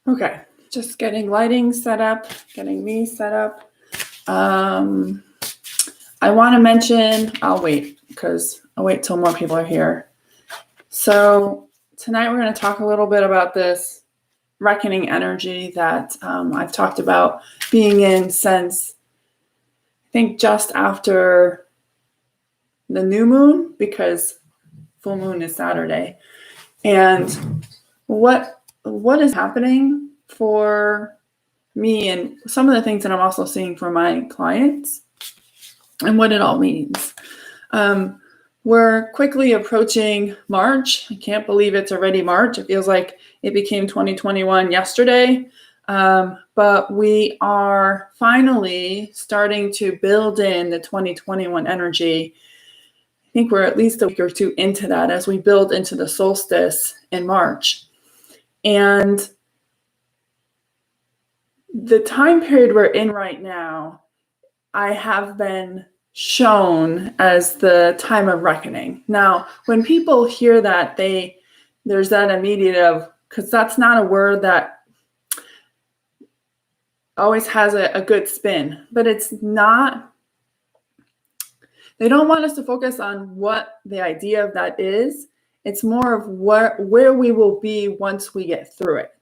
Okay, just getting lighting set up, getting me set up. I want to mention, I'll wait till more people are here. So tonight we're going to talk a little bit about this reckoning energy that I've talked about being in since I think just after the new moon, because full moon is Saturday. And what is happening for me and some of the things that I'm also seeing for my clients and what it all means. We're quickly approaching March. I can't believe it's already March. It feels like it became 2021 yesterday. But we are finally starting to build in the 2021 energy. I think we're at least a week or two into that as we build into the solstice in March. And the time period we're in right now, I have been shown as the time of reckoning. Now, when people hear that, there's that immediate because that's not a word that always has a good spin, but it's not. They don't want us to focus on what the idea of that is. It's more of where we will be once we get through it.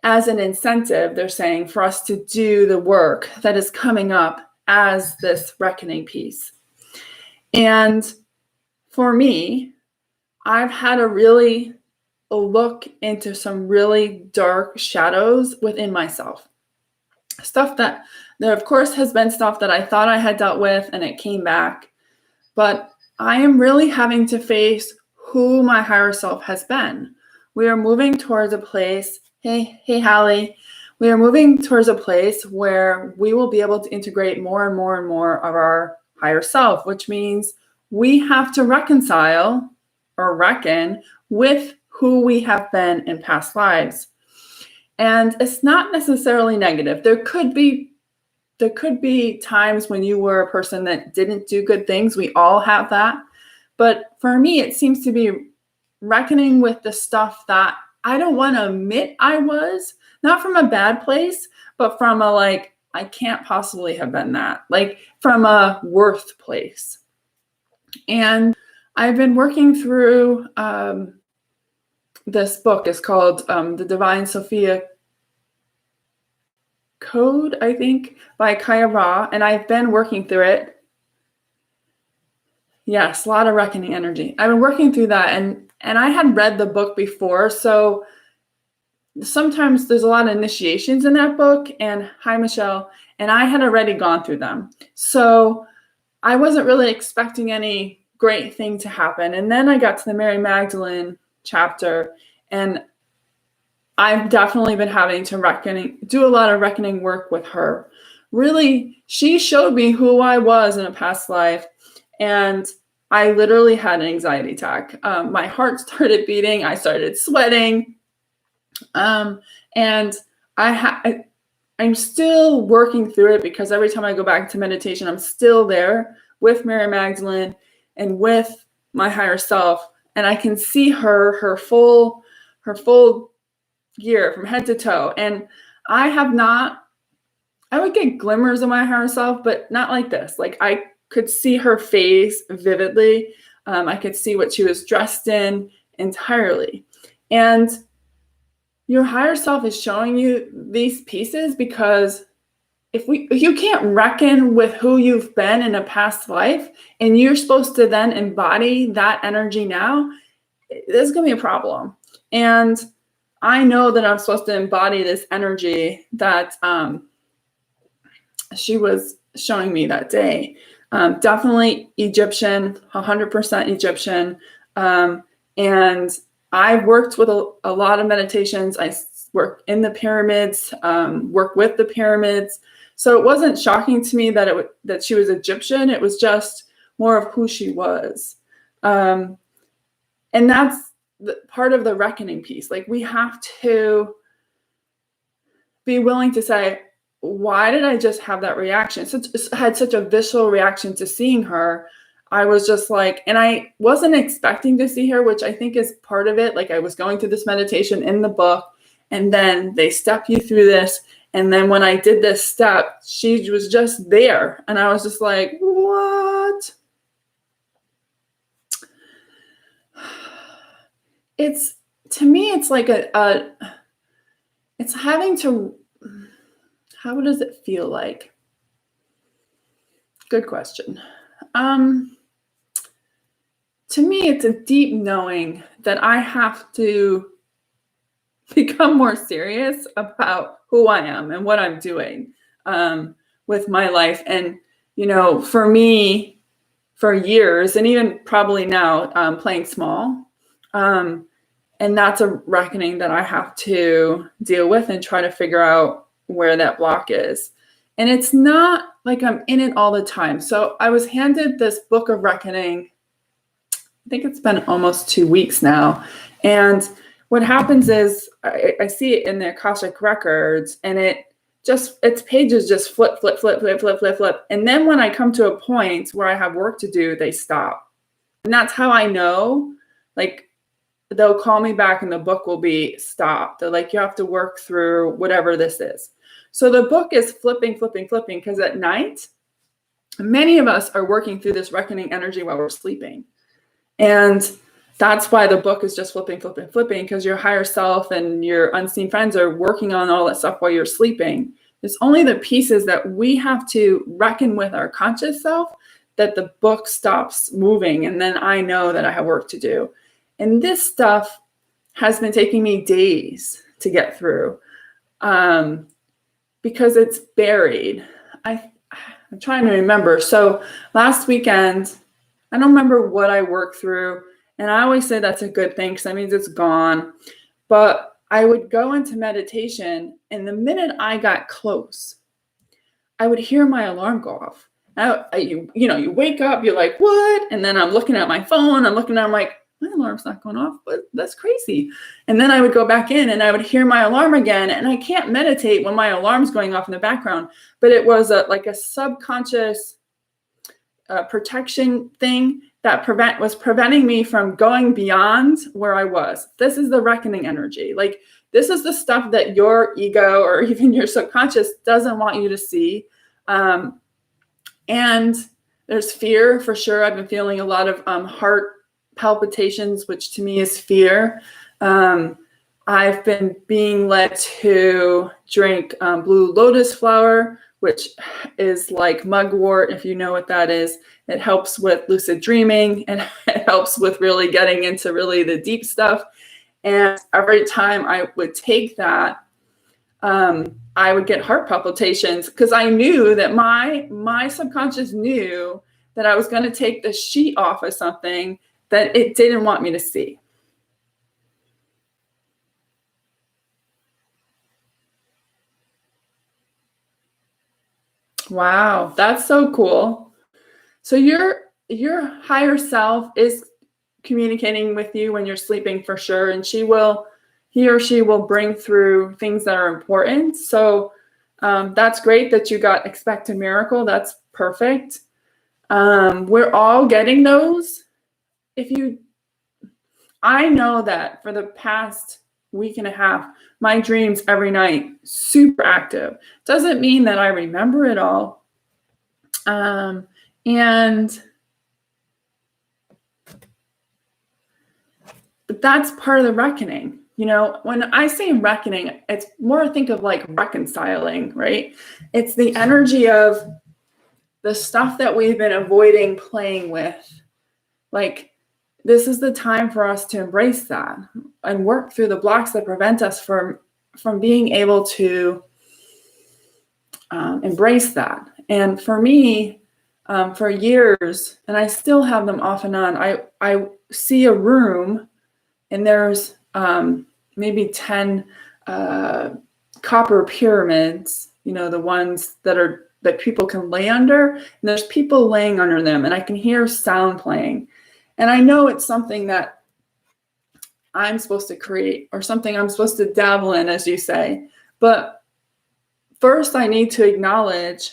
As an incentive, they're saying, for us to do the work that is coming up as this reckoning piece. And for me, I've had a look into some really dark shadows within myself. Stuff that there, of course, has been stuff that I thought I had dealt with and it came back. But I am really having to face who my higher self has been. We are moving towards a place, hey, Hallie, we are moving towards a place where we will be able to integrate more and more and more of our higher self, which means we have to reconcile or reckon with who we have been in past lives. And it's not necessarily negative. There could be times when you were a person that didn't do good things. We all have that. But for me, it seems to be reckoning with the stuff that I don't want to admit I was, not from a bad place, but from a I can't possibly have been that, from a worth place. And I've been working through this book. It's called The Divine Sophia Code, I think, by Kaya Ra, and I've been working through it. Yes, a lot of reckoning energy. I've been working through that, and I had read the book before, so sometimes there's a lot of initiations in that book, and hi, Michelle, and I had already gone through them. So I wasn't really expecting any great thing to happen. And then I got to the Mary Magdalene chapter, and I've definitely been having to do a lot of reckoning work with her. Really, she showed me who I was in a past life, and I literally had an anxiety attack. My heart started beating. I started sweating. And I'm still working through it because every time I go back to meditation, I'm still there with Mary Magdalene and with my higher self. And I can see her full gear from head to toe. And I would get glimmers of my higher self, but not like this. I could see her face vividly. I could see what she was dressed in entirely. And your higher self is showing you these pieces because if you can't reckon with who you've been in a past life and you're supposed to then embody that energy now, there's going to be a problem. And I know that I'm supposed to embody this energy that she was showing me that day. Definitely Egyptian, 100% Egyptian. And I've worked with a lot of meditations. I work in the pyramids, work with the pyramids. So it wasn't shocking to me that she was Egyptian. It was just more of who she was. And that's part of the reckoning piece. We have to be willing to say, why did I just have that reaction? I had such a visceral reaction to seeing her. I was just and I wasn't expecting to see her, which I think is part of it. I was going through this meditation in the book, And then they step you through this. And then when I did this step, she was just there. And I was just like, what? To me, it's like it's having to, how does it feel like? Good question. To me, it's a deep knowing that I have to become more serious about who I am and what I'm doing with my life. And, for me, for years, and even probably now, playing small. And that's a reckoning that I have to deal with and try to figure out where that block is. And it's not like I'm in it all the time. So I was handed this book of reckoning. I think it's been almost 2 weeks now. And what happens is I see it in the Akashic records, and its pages just flip. And then when I come to a point where I have work to do, they stop. And that's how I know, like, they'll call me back and the book will be stopped. They're like, you have to work through whatever this is. So the book is flipping, because at night, many of us are working through this reckoning energy while we're sleeping. And that's why the book is just flipping, because your higher self and your unseen friends are working on all that stuff while you're sleeping. It's only the pieces that we have to reckon with our conscious self that the book stops moving. And then I know that I have work to do. And this stuff has been taking me days to get through because it's buried. I'm trying to remember. So last weekend, I don't remember what I worked through. And I always say that's a good thing because that means it's gone. But I would go into meditation, and the minute I got close, I would hear my alarm go off. You wake up, you're like, what? And then I'm looking at my phone, I'm like, my alarm's not going off, but that's crazy. And then I would go back in and I would hear my alarm again. And I can't meditate when my alarm's going off in the background, but it was like a subconscious protection thing that was preventing me from going beyond where I was. This is the reckoning energy. Like, this is the stuff that your ego or even your subconscious doesn't want you to see. And there's fear for sure. I've been feeling a lot of heart palpitations, which to me is fear. I've been being led to drink blue lotus flower, which is like mugwort, if you know what that is. It helps with lucid dreaming, and it helps with really getting into really the deep stuff. And every time I would take that, I would get heart palpitations because I knew that my subconscious knew that I was going to take the sheet off of something that it didn't want me to see. Wow, that's so cool. So your higher self is communicating with you when you're sleeping for sure, and he or she will bring through things that are important. So that's great that you got expect a miracle. That's perfect. We're all getting those. I know that for the past week and a half, my dreams every night, super active. Doesn't mean that I remember it all. But that's part of the reckoning. When I say reckoning, it's more think of like reconciling, right? It's the energy of the stuff that we've been avoiding playing with. Like, this is the time for us to embrace that and work through the blocks that prevent us from being able to embrace that. And for me, for years, and I still have them off and on, I see a room and there's maybe 10 copper pyramids, the ones that people can lay under, and there's people laying under them, and I can hear sound playing. And I know it's something that I'm supposed to create or something I'm supposed to dabble in, as you say. But first, I need to acknowledge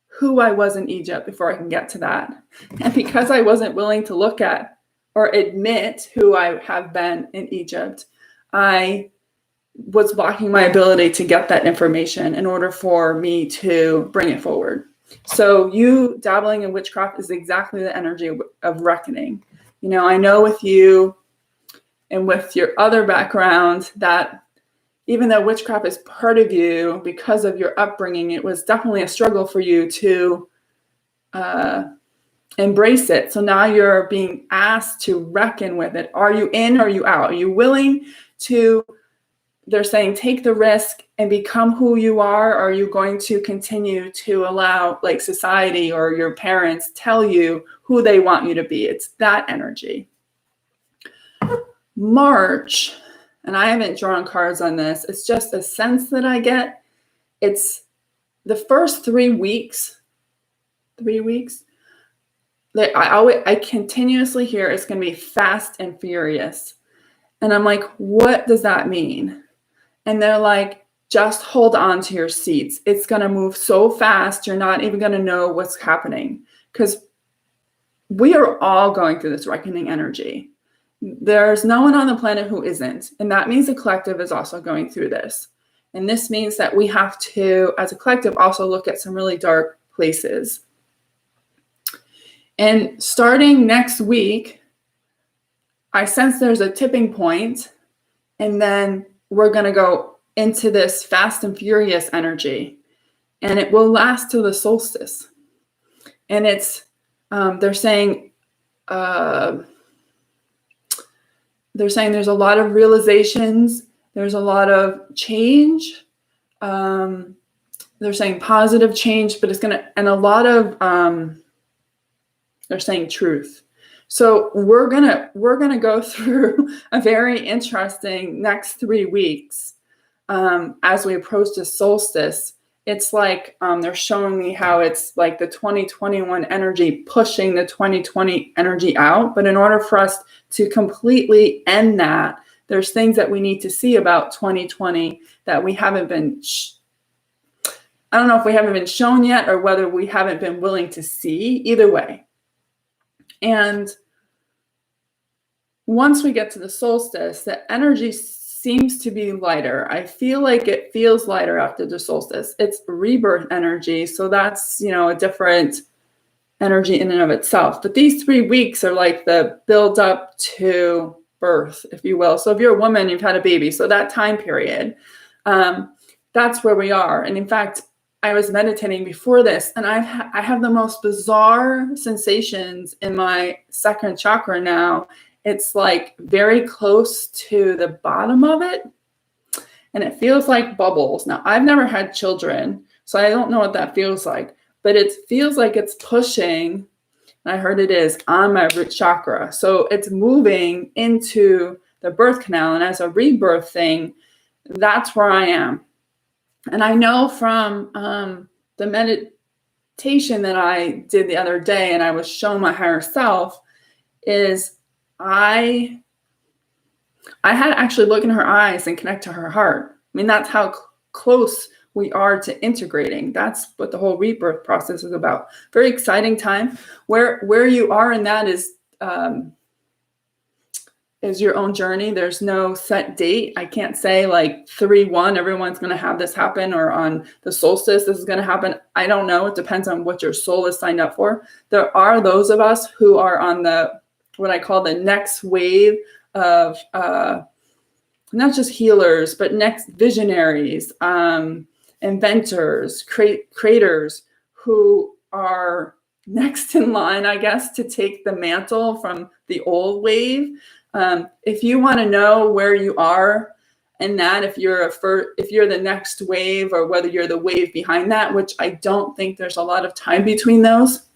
who I was in Egypt before I can get to that. And because I wasn't willing to look at or admit who I have been in Egypt, I was blocking my ability to get that information in order for me to bring it forward. So you dabbling in witchcraft is exactly the energy of reckoning. You know, I know with you and with your other background that even though witchcraft is part of you because of your upbringing, it was definitely a struggle for you to embrace it. So now you're being asked to reckon with it. Are you in or are you out? Are you willing to, they're saying, take the risk and become who you are? Or are you going to continue to allow like society or your parents tell you who they want you to be? It's that energy. March, and I haven't drawn cards on this, it's just a sense that I get. It's the first 3 weeks, that I continuously hear it's going to be fast and furious. And I'm like, what does that mean? And they're like, just hold on to your seats. It's going to move so fast, you're not even going to know what's happening. Because we are all going through this reckoning energy. There's no one on the planet who isn't. And that means the collective is also going through this. And this means that we have to, as a collective, also look at some really dark places. And starting next week, I sense there's a tipping point, and then we're going to go into this fast and furious energy, and it will last till the solstice. And it's, they're saying there's a lot of realizations, there's a lot of change. They're saying positive change, but it's going to, and a lot of, they're saying truth. So we're gonna go through a very interesting next 3 weeks as we approach the solstice. It's like they're showing me how it's like the 2021 energy pushing the 2020 energy out. But in order for us to completely end that, there's things that we need to see about 2020 that we haven't been. I don't know if we haven't been shown yet or whether we haven't been willing to see. Either way. And once we get to the solstice, the energy seems to be lighter. I feel like it feels lighter after the solstice. It's rebirth energy. So that's, you know, a different energy in and of itself. But these 3 weeks are like the build up to birth, if you will. So if you're a woman, you've had a baby. So that time period, that's where we are. And in fact, I was meditating before this, and I have the most bizarre sensations in my second chakra now. It's like very close to the bottom of it, and it feels like bubbles. Now, I've never had children, so I don't know what that feels like, but it feels like it's pushing, and I heard it is, on my root chakra. So it's moving into the birth canal, and as a rebirth thing, that's where I am. And I know from the meditation that I did the other day, and I was shown my higher self, is I had to actually look in her eyes and connect to her heart. I mean, that's how close we are to integrating. That's what the whole rebirth process is about. Very exciting time. Where you are in that is your own journey. There's no set date. I can't say like 3/1, everyone's going to have this happen, or on the solstice, this is going to happen. I don't know. It depends on what your soul is signed up for. There are those of us who are on what I call the next wave of not just healers, but next visionaries, inventors, creators who are next in line, I guess, to take the mantle from the old wave. If you want to know where you are in that, if you're the next wave, or whether you're the wave behind that, which I don't think there's a lot of time between those,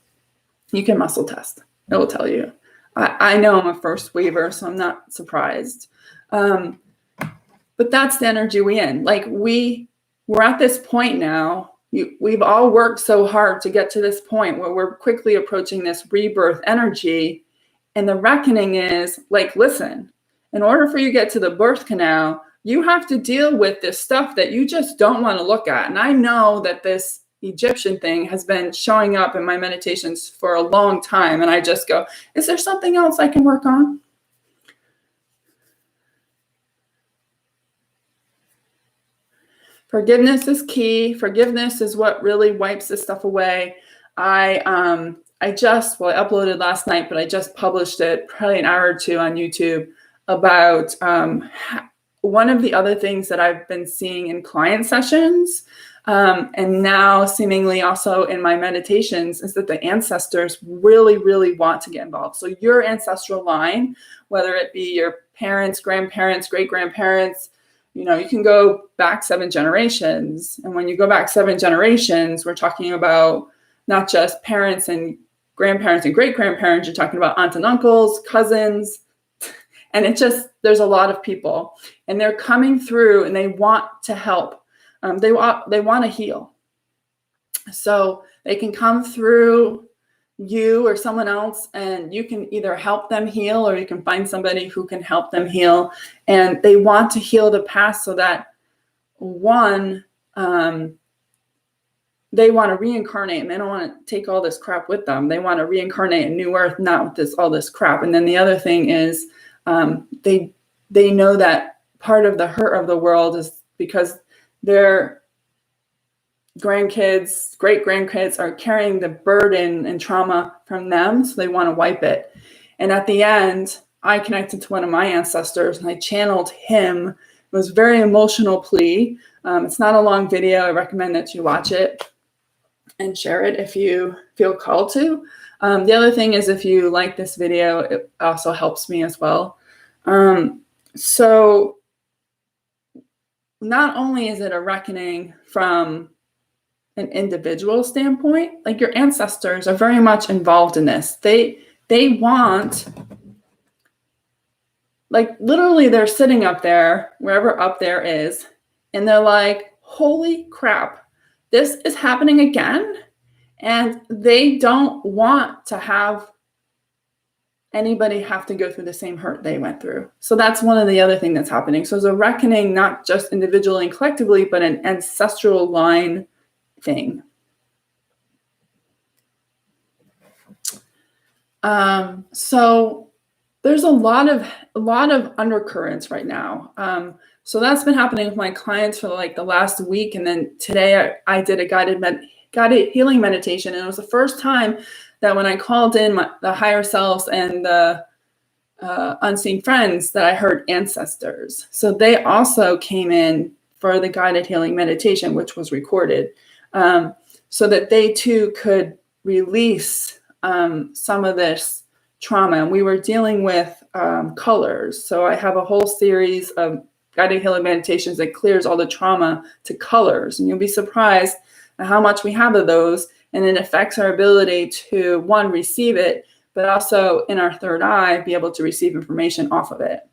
you can muscle test. It will tell you. I know I'm a first waver, so I'm not surprised. But that's the energy we're in. Like we're at this point now. We've all worked so hard to get to this point where we're quickly approaching this rebirth energy. And the reckoning is like, listen, in order for you to get to the birth canal, you have to deal with this stuff that you just don't want to look at. And I know that this Egyptian thing has been showing up in my meditations for a long time. And I just go, is there something else I can work on? Forgiveness is key. Forgiveness is what really wipes this stuff away. I uploaded last night, but I just published it probably an hour or two on YouTube about one of the other things that I've been seeing in client sessions, and now seemingly also in my meditations, is that the ancestors really, really want to get involved. So your ancestral line, whether it be your parents, grandparents, great-grandparents, you can go back 7 generations. And when you go back 7 generations, we're talking about not just parents and grandparents and great-grandparents, you're talking about aunts and uncles, cousins, and there's a lot of people, and they're coming through and they want to help. They want to heal. So they can come through you or someone else, and you can either help them heal or you can find somebody who can help them heal. And they want to heal the past so that they want to reincarnate, and they don't want to take all this crap with them. They want to reincarnate a new earth, not with all this crap. And then the other thing is they know that part of the hurt of the world is because their grandkids, great-grandkids are carrying the burden and trauma from them, so they want to wipe it. And at the end, I connected to one of my ancestors, and I channeled him. It was a very emotional plea. It's not a long video. I recommend that you watch it and share it if you feel called to. The other thing is, if you like this video, it also helps me as well. So not only is it a reckoning from an individual standpoint, like your ancestors are very much involved in this. They want, like, literally they're sitting up there, wherever up there is, and they're like, holy crap, this is happening again. And they don't want to have anybody have to go through the same hurt they went through. So that's one of the other things that's happening. So it's a reckoning, not just individually and collectively, but an ancestral line thing. So there's a lot of undercurrents right now. So that's been happening with my clients for like the last week. And then today I did a guided healing meditation. And it was the first time that when I called in the higher selves and the unseen friends, that I heard ancestors. So they also came in for the guided healing meditation, which was recorded, so that they too could release some of this trauma. And we were dealing with colors. So I have a whole series of guided healing meditations that clears all the trauma to colors. And you'll be surprised at how much we have of those. And it affects our ability to, one, receive it, but also in our third eye, be able to receive information off of it.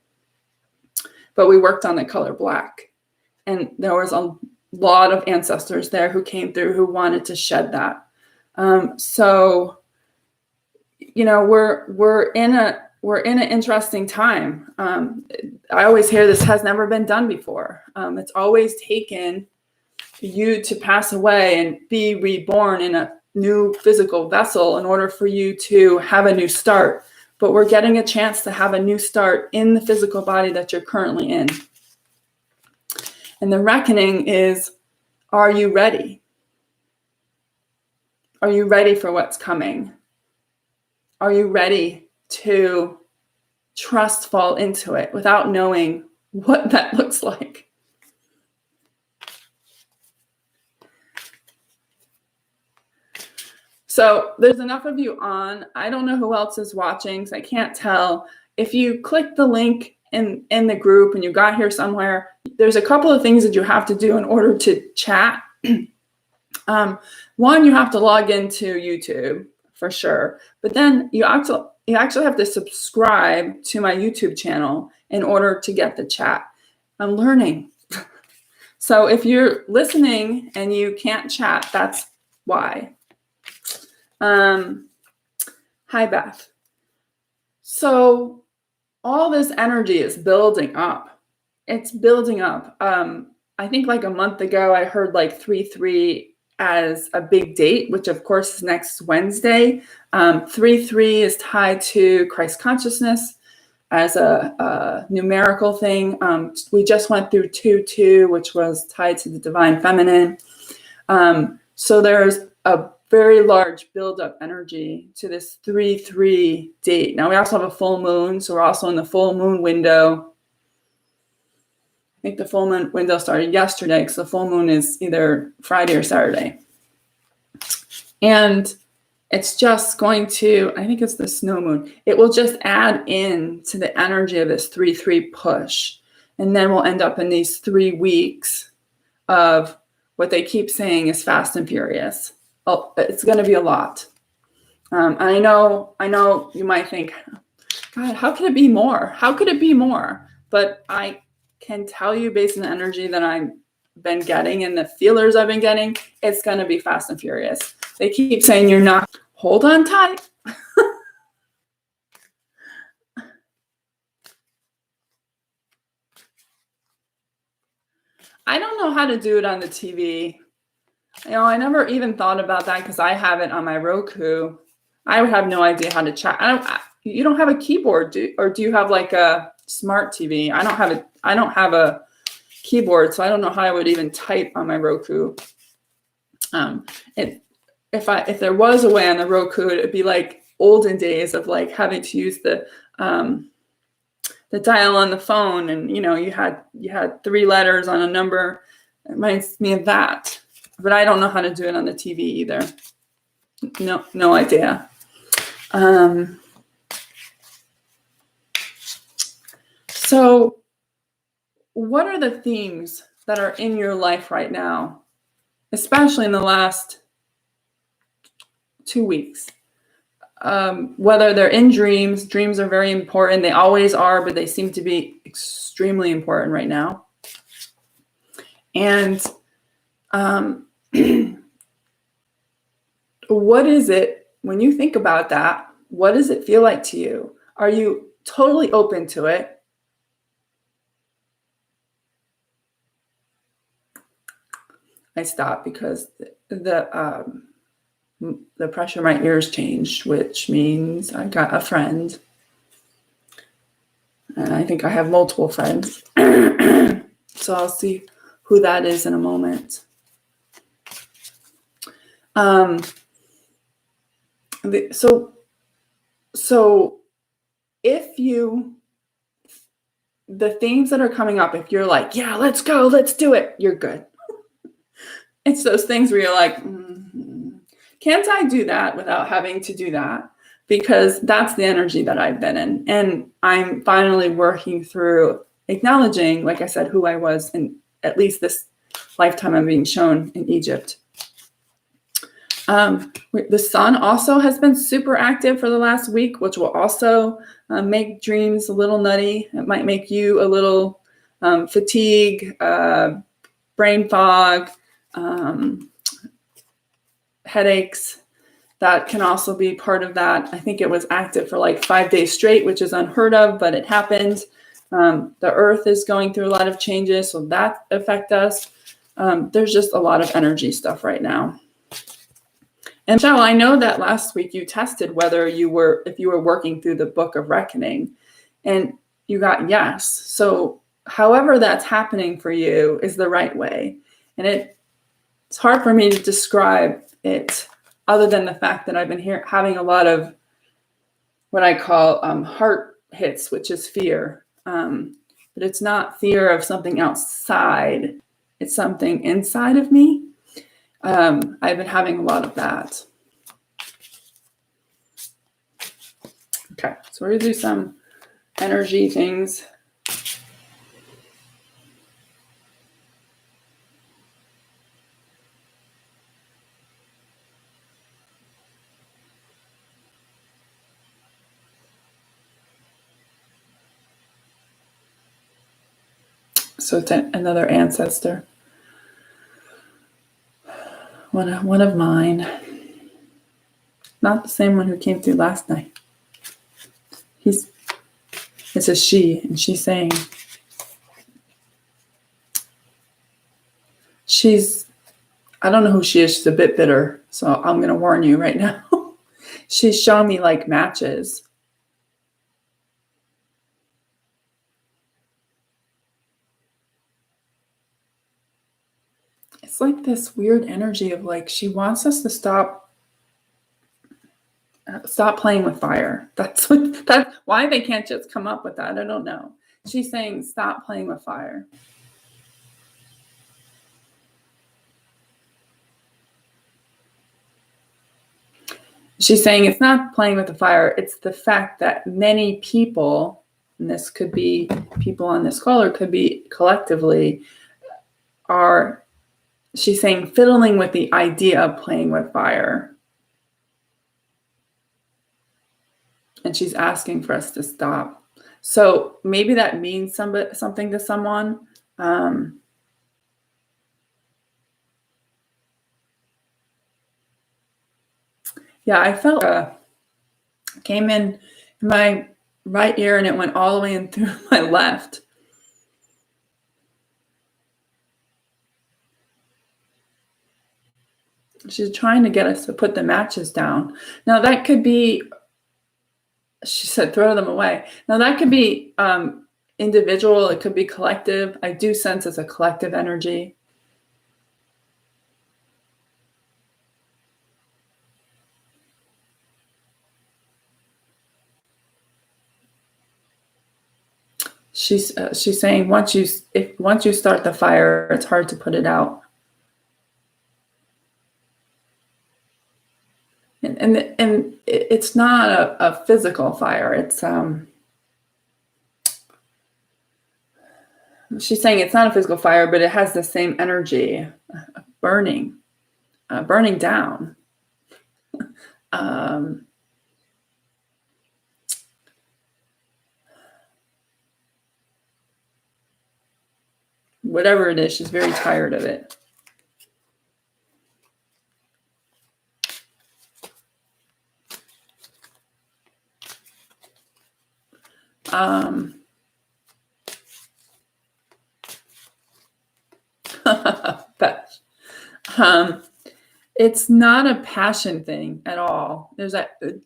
But we worked on the color black. And there was a lot of ancestors there who came through who wanted to shed that. So, we're in an interesting time. I always hear this has never been done before. It's always taken you to pass away and be reborn in a new physical vessel in order for you to have a new start. But we're getting a chance to have a new start in the physical body that you're currently in. And the reckoning is, are you ready? Are you ready for what's coming? Are you ready to fall into it without knowing what that looks like? So there's enough of you on. I don't know who else is watching, so I can't tell. If you click the link in the group and you got here somewhere, there's a couple of things that you have to do in order to chat. One, you have to log into YouTube for sure, but then you actually have to subscribe to my YouTube channel in order to get the chat. I'm learning. So if you're listening and you can't chat, that's why. Hi, Beth. So all this energy is building up. It's building up. I think like a month ago, I heard like 3/3 as a big date, which of course is next Wednesday. 3/3 is tied to Christ consciousness. as a numerical thing. We just went through 2-2, which was tied to the divine feminine. So there's a very large buildup energy to this 3-3 date. Now we also have a full moon, so we're also in the full moon window. I think the full moon window started yesterday because the full moon is either Friday or Saturday. And it's just going to, I think it's the snow moon. It will just add in to the energy of this 3-3 push. And then we'll end up in these 3 weeks of what they keep saying is fast and furious. Oh, it's going to be a lot. And I know you might think, God, how could it be more? How could it be more? But I can tell you based on the energy that I've been getting and the feelers I've been getting, it's going to be fast and furious. They keep saying you're not. Hold on tight. I don't know how to do it on the TV. I never even thought about that because I have it on my Roku. I would have no idea how to chat. You don't have a keyboard, or do you have like a smart TV? I don't have a keyboard, so I don't know how I would even type on my Roku. If there was a way on the Roku, it'd be like olden days of like having to use the dial on the phone, and you had 3 letters on a number. It reminds me of that, but I don't know how to do it on the TV either. No idea. So what are the themes that are in your life right now, especially in the last 2 weeks? Whether they're in dreams are very important. They always are, but they seem to be extremely important right now. And what is it, when you think about that, what does it feel like to you? Are you totally open to it? I stopped because the pressure in my ears changed, which means I got a friend. And I think I have multiple friends. So I'll see who that is in a moment. So if the themes that are coming up, if you're like, yeah, let's go, let's do it, you're good. It's those things where you're like, can't I do that without having to do that? Because that's the energy that I've been in. And I'm finally working through acknowledging, like I said, who I was in at least this lifetime I'm being shown in Egypt. The sun also has been super active for the last week, which will also make dreams a little nutty. It might make you a little fatigue, brain fog, headaches. That can also be part of that. I think it was active for like 5 days straight, which is unheard of, but it happened. The earth is going through a lot of changes, so that affect us. There's just a lot of energy stuff right now. And Michelle, I know that last week you tested if you were working through the Book of Reckoning, and you got yes. So however that's happening for you is the right way. And it's hard for me to describe it other than the fact that I've been having a lot of what I call heart hits, which is fear. But it's not fear of something outside. It's something inside of me. I've been having a lot of that. Okay, so we're going to do some energy things. So it's another ancestor. One of mine. Not the same one who came through last night. It's a she, and she's saying I don't know who she is. She's a bit bitter, so I'm going to warn you right now. She's showing me like matches. it's like this weird energy of like she wants us to stop playing with fire. That's why they can't just come up with that. I don't know. She's saying stop playing with fire. She's saying it's not playing with the fire. It's the fact that many people, and this could be people on this call or could be collectively, are, she's saying, fiddling with the idea of playing with fire. And she's asking for us to stop. So maybe that means something to someone. Yeah, I felt came in my right ear and it went all the way in through my left. She's trying to get us to put the matches down. Now that could be, she said, throw them away. Now that could be individual. It could be collective. I do sense it's a collective energy. She's saying once you start the fire, it's hard to put it out. And it's not a physical fire. It's she's saying it's not a physical fire, but it has the same energy, burning down. Whatever it is, she's very tired of it. It's not a passion thing at all. There's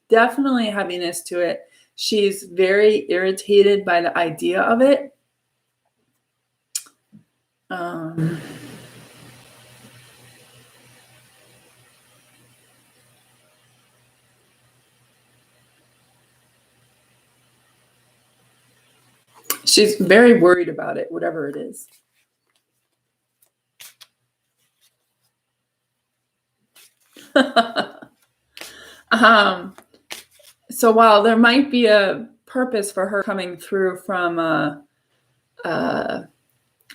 definitely a heaviness to it. She's very irritated by the idea of it. She's very worried about it, whatever it is. So while there might be a purpose for her coming through from a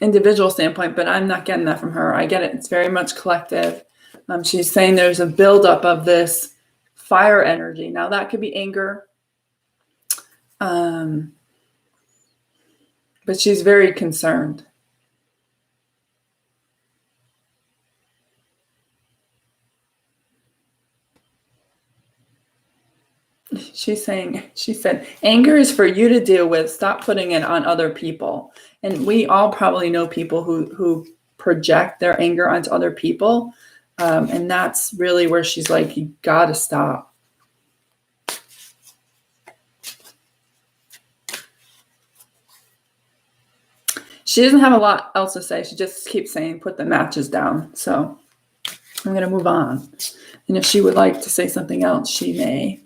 individual standpoint, but I'm not getting that from her. I get it. It's very much collective. She's saying there's a buildup of this fire energy. Now that could be anger. But she's very concerned. She said, anger is for you to deal with. Stop putting it on other people. And we all probably know people who project their anger onto other people. And that's really where she's like, you got to stop. She doesn't have a lot else to say. She just keeps saying, put the matches down. So I'm going to move on. And if she would like to say something else, she may.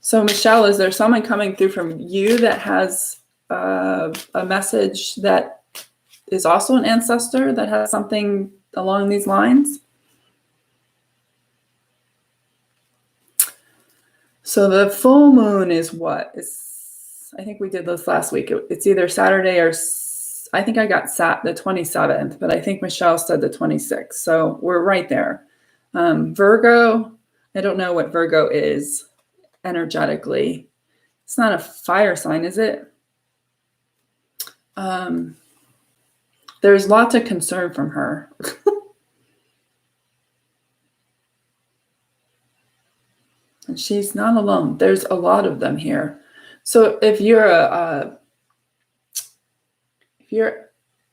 So Michelle, is there someone coming through from you that has a message that is also an ancestor that has something along these lines? So the full moon is what? I think we did this last week. It's either Saturday or I think I got the 27th, but I think Michelle said the 26th. So we're right there. Virgo, I don't know what Virgo is energetically. It's not a fire sign, is it? There's lots of concern from her. And she's not alone. There's a lot of them here. So if you're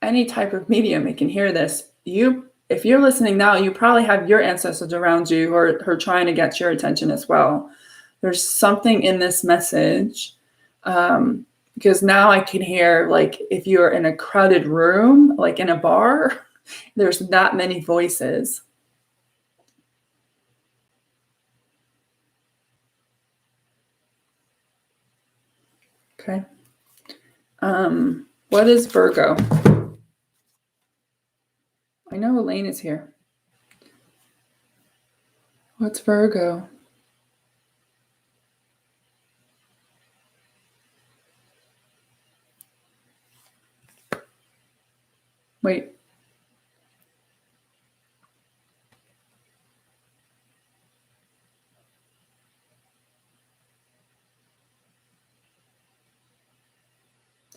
any type of medium, you can hear this. If you're listening now, you probably have your ancestors around you who are trying to get your attention as well. There's something in this message because now I can hear, like, if you're in a crowded room, like in a bar, there's that many voices. Okay. What is Virgo? I know Elaine is here. What's Virgo? Wait.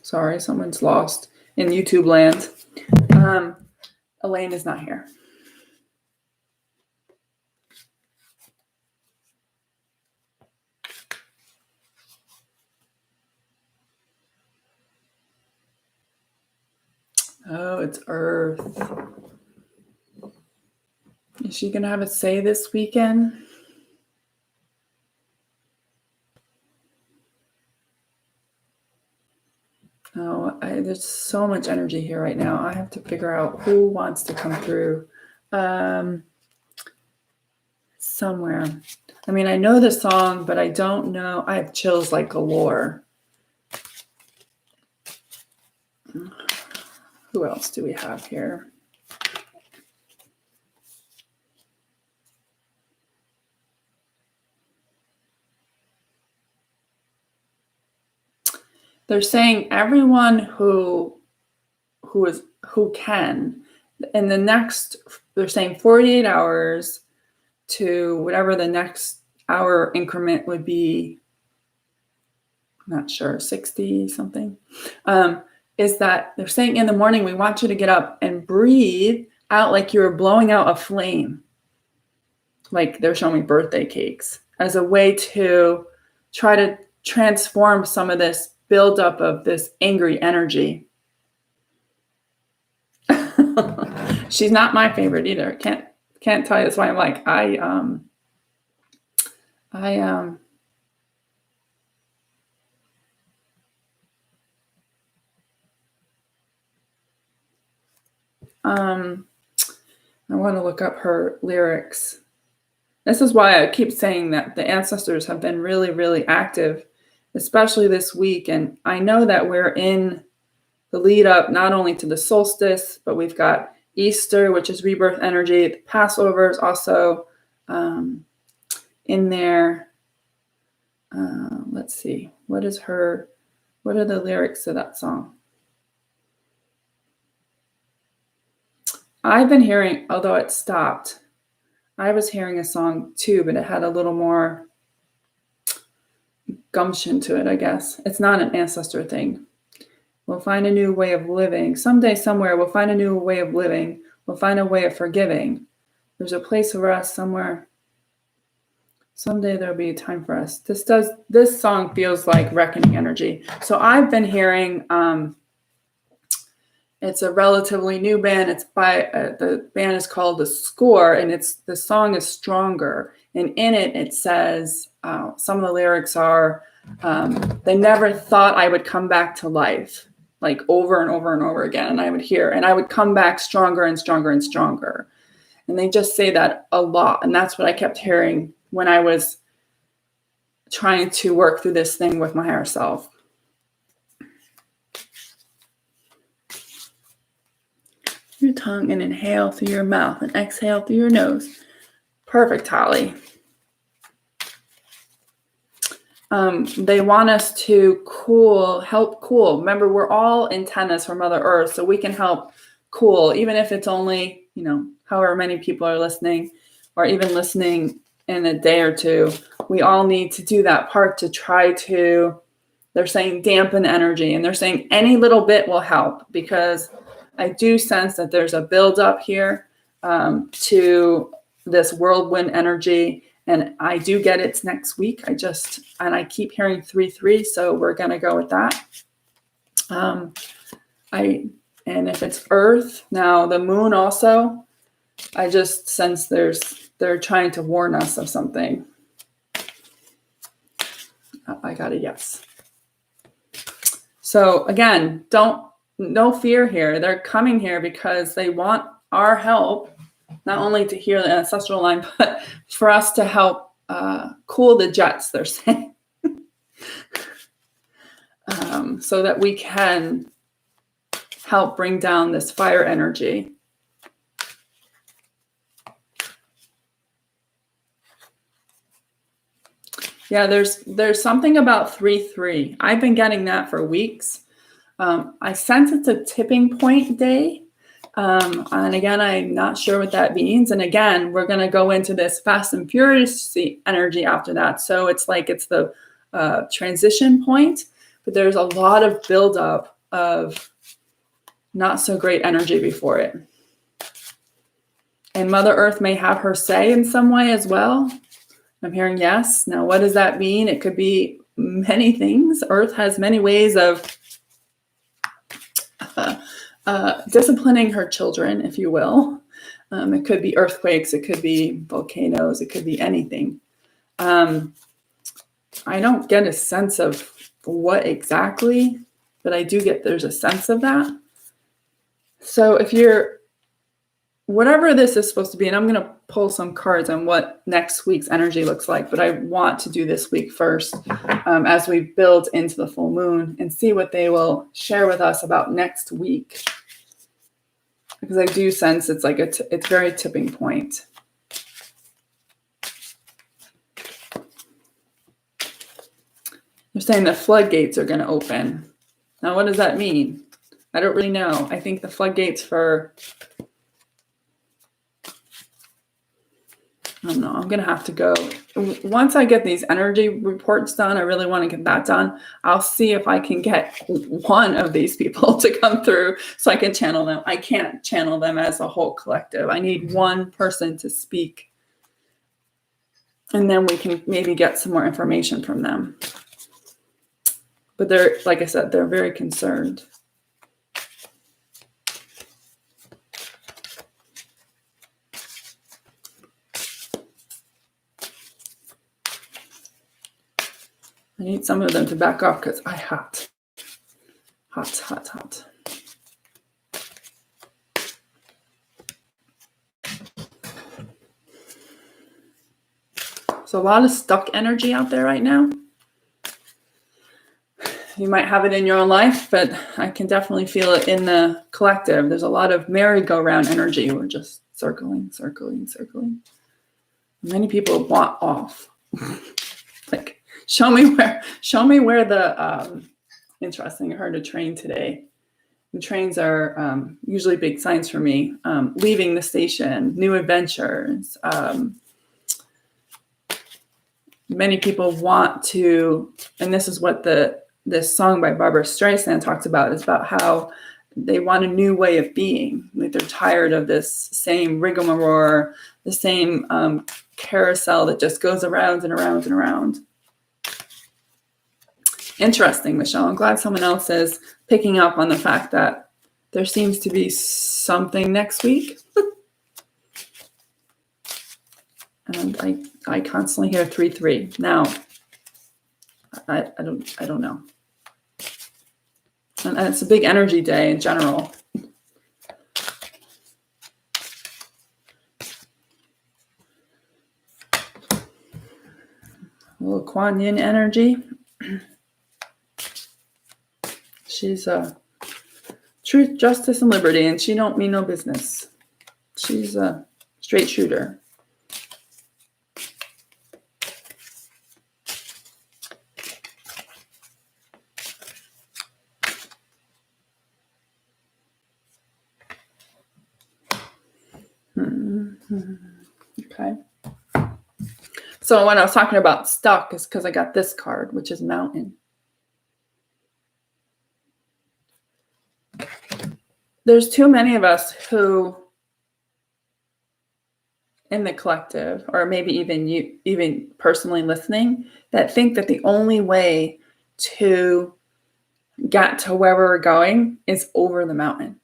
Sorry, someone's lost in YouTube land. Elaine is not here. Oh, it's Earth. Is she going to have a say this weekend? Oh, there's so much energy here right now. I have to figure out who wants to come through somewhere. I mean, I know the song, but I don't know. I have chills like galore. Who else do we have here? They're saying everyone who can, in the next, they're saying 48 hours to whatever the next hour increment would be, I'm not sure, 60 something, is that they're saying in the morning, we want you to get up and breathe out like you're blowing out a flame. Like they're showing me birthday cakes as a way to try to transform some of this buildup of this angry energy. She's not my favorite either. Can't tell you. That's why I'm like, I want to look up her lyrics. This is why I keep saying that the ancestors have been really, really active, especially this week. And I know that we're in the lead up not only to the solstice, but we've got Easter, which is rebirth energy. The Passover is also in there. Let's see. What are the lyrics to that song? I've been hearing, although it stopped, I was hearing a song too, but it had a little more gumption to it, I guess. It's not an ancestor thing. We'll find a new way of living. Someday, somewhere, we'll find a new way of living. We'll find a way of forgiving. There's a place for us somewhere. Someday there'll be a time for us. This song feels like reckoning energy. So I've been hearing, it's a relatively new band. It's by, the band is called The Score, and the song is Stronger. And in it, it says, some of the lyrics are, they never thought I would come back to life, like over and over and over again. And I would hear, and I would come back stronger and stronger and stronger. And they just say that a lot. And that's what I kept hearing when I was trying to work through this thing with my higher self. Your tongue and inhale through your mouth and exhale through your nose. Perfect, Holly. They want us to help cool. Remember, we're all antennas for Mother Earth, so we can help cool, even if it's only, however many people are listening, or even listening in a day or two. We all need to do that part to try to, they're saying, dampen energy, and they're saying any little bit will help, because I do sense that there's a buildup here to this whirlwind energy. And I do get it's next week. I keep hearing 3-3, so we're going to go with that. And if it's Earth, now the moon also, I just sense they're trying to warn us of something. I got a yes. So again, no fear here. They're coming here because they want our help, not only to hear the ancestral line, but for us to help cool the jets, they're saying, so that we can help bring down this fire energy. Yeah, there's something about 3-3. I've been getting that for weeks. I sense it's a tipping point day. And again, I'm not sure what that means. And again, we're going to go into this fast and furious energy after that. So it's like it's the transition point, but there's a lot of buildup of not so great energy before it. And Mother Earth may have her say in some way as well. I'm hearing yes. Now, what does that mean? It could be many things. Earth has many ways of disciplining her children, if you will. It could be earthquakes. It could be volcanoes. It could be anything. I don't get a sense of what exactly, but I do get there's a sense of that. So if you're, whatever this is supposed to be, and I'm going to pull some cards on what next week's energy looks like, but I want to do this week first as we build into the full moon and see what they will share with us about next week. Because I do sense it's like it's very tipping point. They're saying the floodgates are going to open. Now, what does that mean? I don't really know. I think the floodgates for, I don't know. I'm going to have to go. Once I get these energy reports done, I really want to get that done. I'll see if I can get one of these people to come through so I can channel them. I can't channel them as a whole collective. I need one person to speak. And then we can maybe get some more information from them. But they're, like I said, they're very concerned. I need some of them to back off because I hot. So a lot of stuck energy out there right now. You might have it in your own life, but I can definitely feel it in the collective. There's a lot of merry-go-round energy. We're just circling. Many people want off. Like, show me where the, interesting, I heard a train today. And trains are usually big signs for me. Leaving the station, new adventures. Many people want to, and this is what this song by Barbara Streisand talks about, is about how they want a new way of being. Like they're tired of this same rigmarole, the same carousel that just goes around and around and around. Interesting, Michelle. I'm glad someone else is picking up on the fact that there seems to be something next week. And I constantly hear 3-3. Now, I don't know. And it's a big energy day in general. A little Kuan Yin energy. She's truth, justice, and liberty, and she don't mean no business. She's a straight shooter. Okay. So when I was talking about stuck is because I got this card, which is mountain. There's too many of us who, in the collective, or maybe even you, even personally listening, that think that the only way to get to where we're going is over the mountain.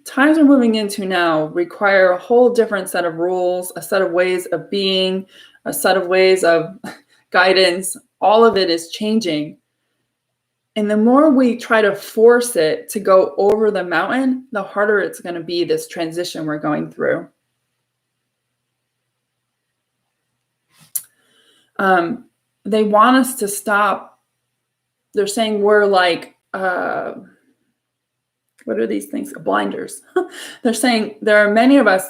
Times we're moving into now require a whole different set of rules, a set of ways of being, a set of ways of guidance. All of it is changing. And the more we try to force it to go over the mountain, the harder it's going to be, this transition we're going through. They want us to stop. They're saying we're like, what are these things? Blinders. They're saying there are many of us,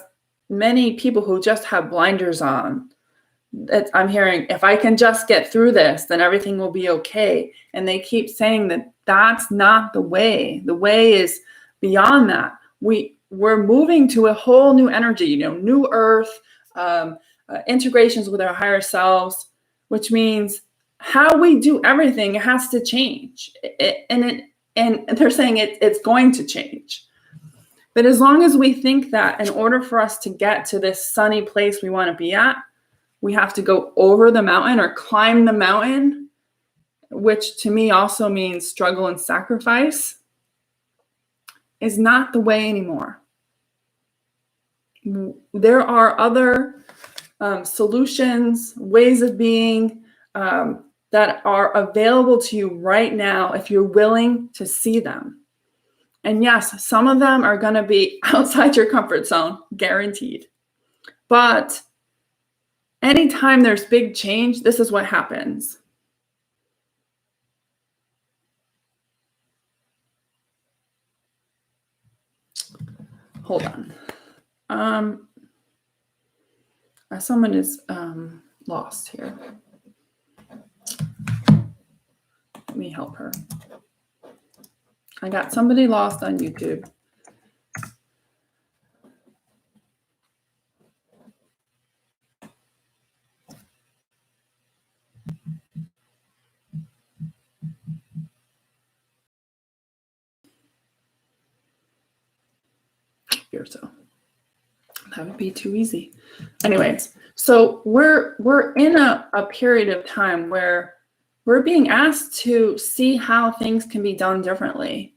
many people who just have blinders on. I'm hearing, if I can just get through this, then everything will be okay. And they keep saying that that's not the way. The way is beyond that. We're moving to a whole new energy, new earth, integrations with our higher selves, which means how we do everything has to change. And they're saying it's going to change. But as long as we think that in order for us to get to this sunny place we want to be at, we have to go over the mountain or climb the mountain, which to me also means struggle and sacrifice, is not the way anymore. There are other solutions, ways of being that are available to you right now if you're willing to see them. And yes, some of them are going to be outside your comfort zone, guaranteed. But anytime there's big change, this is what happens. Hold on. Someone is lost here. Let me help her. I got somebody lost on YouTube. Here, so that would be too easy. Anyways, so we're in a period of time where we're being asked to see how things can be done differently.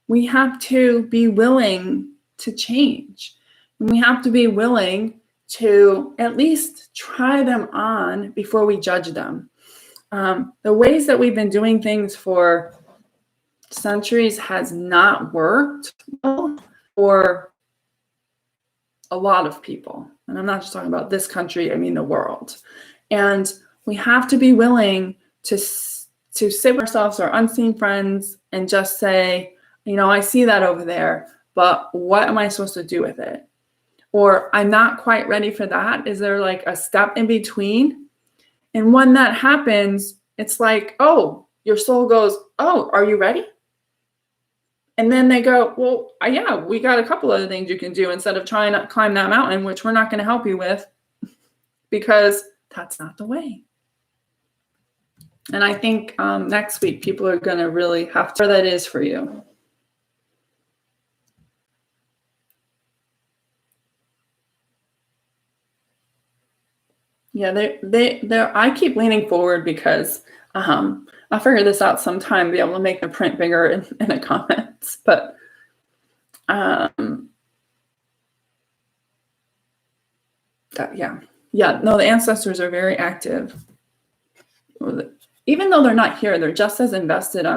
We have to be willing to change. And we have to be willing to at least try them on before we judge them. The ways that we've been doing things for centuries has not worked well for a lot of people. And I'm not just talking about this country, I mean the world. And we have to be willing to sit with ourselves, our unseen friends, and just say, I see that over there, but what am I supposed to do with it? Or I'm not quite ready for that. Is there like a step in between? And when that happens, it's like, oh, your soul goes, oh, are you ready? And then they go, well, yeah, we got a couple other things you can do instead of trying to climb that mountain, which we're not going to help you with because that's not the way. And I think next week, people are going to really have to, where that is for you. Yeah, I keep leaning forward because I'll figure this out sometime, be able to make the print bigger in the comments. But no, the ancestors are very active. Even though they're not here, they're just as invested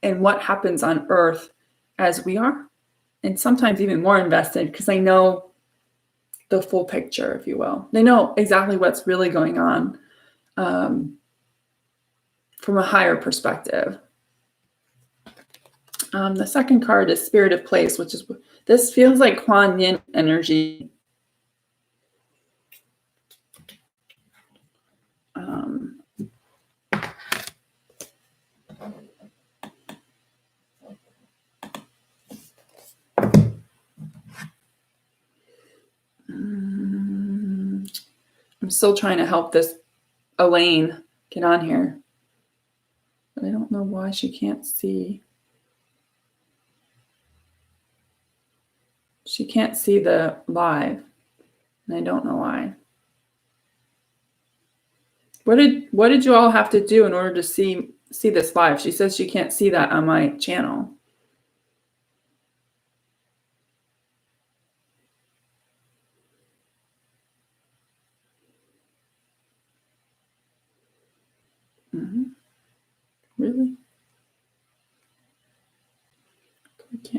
in what happens on Earth as we are, and sometimes even more invested because they know the full picture, if you will. They know exactly what's really going on from a higher perspective. The second card is Spirit of Place, which is, this feels like Kuan Yin energy. I'm still trying to help this Elaine get on here, but I don't know why she can't see. She can't see the live, and I don't know why. What did you all have to do in order to see this live? She says she can't see that on my channel. Really?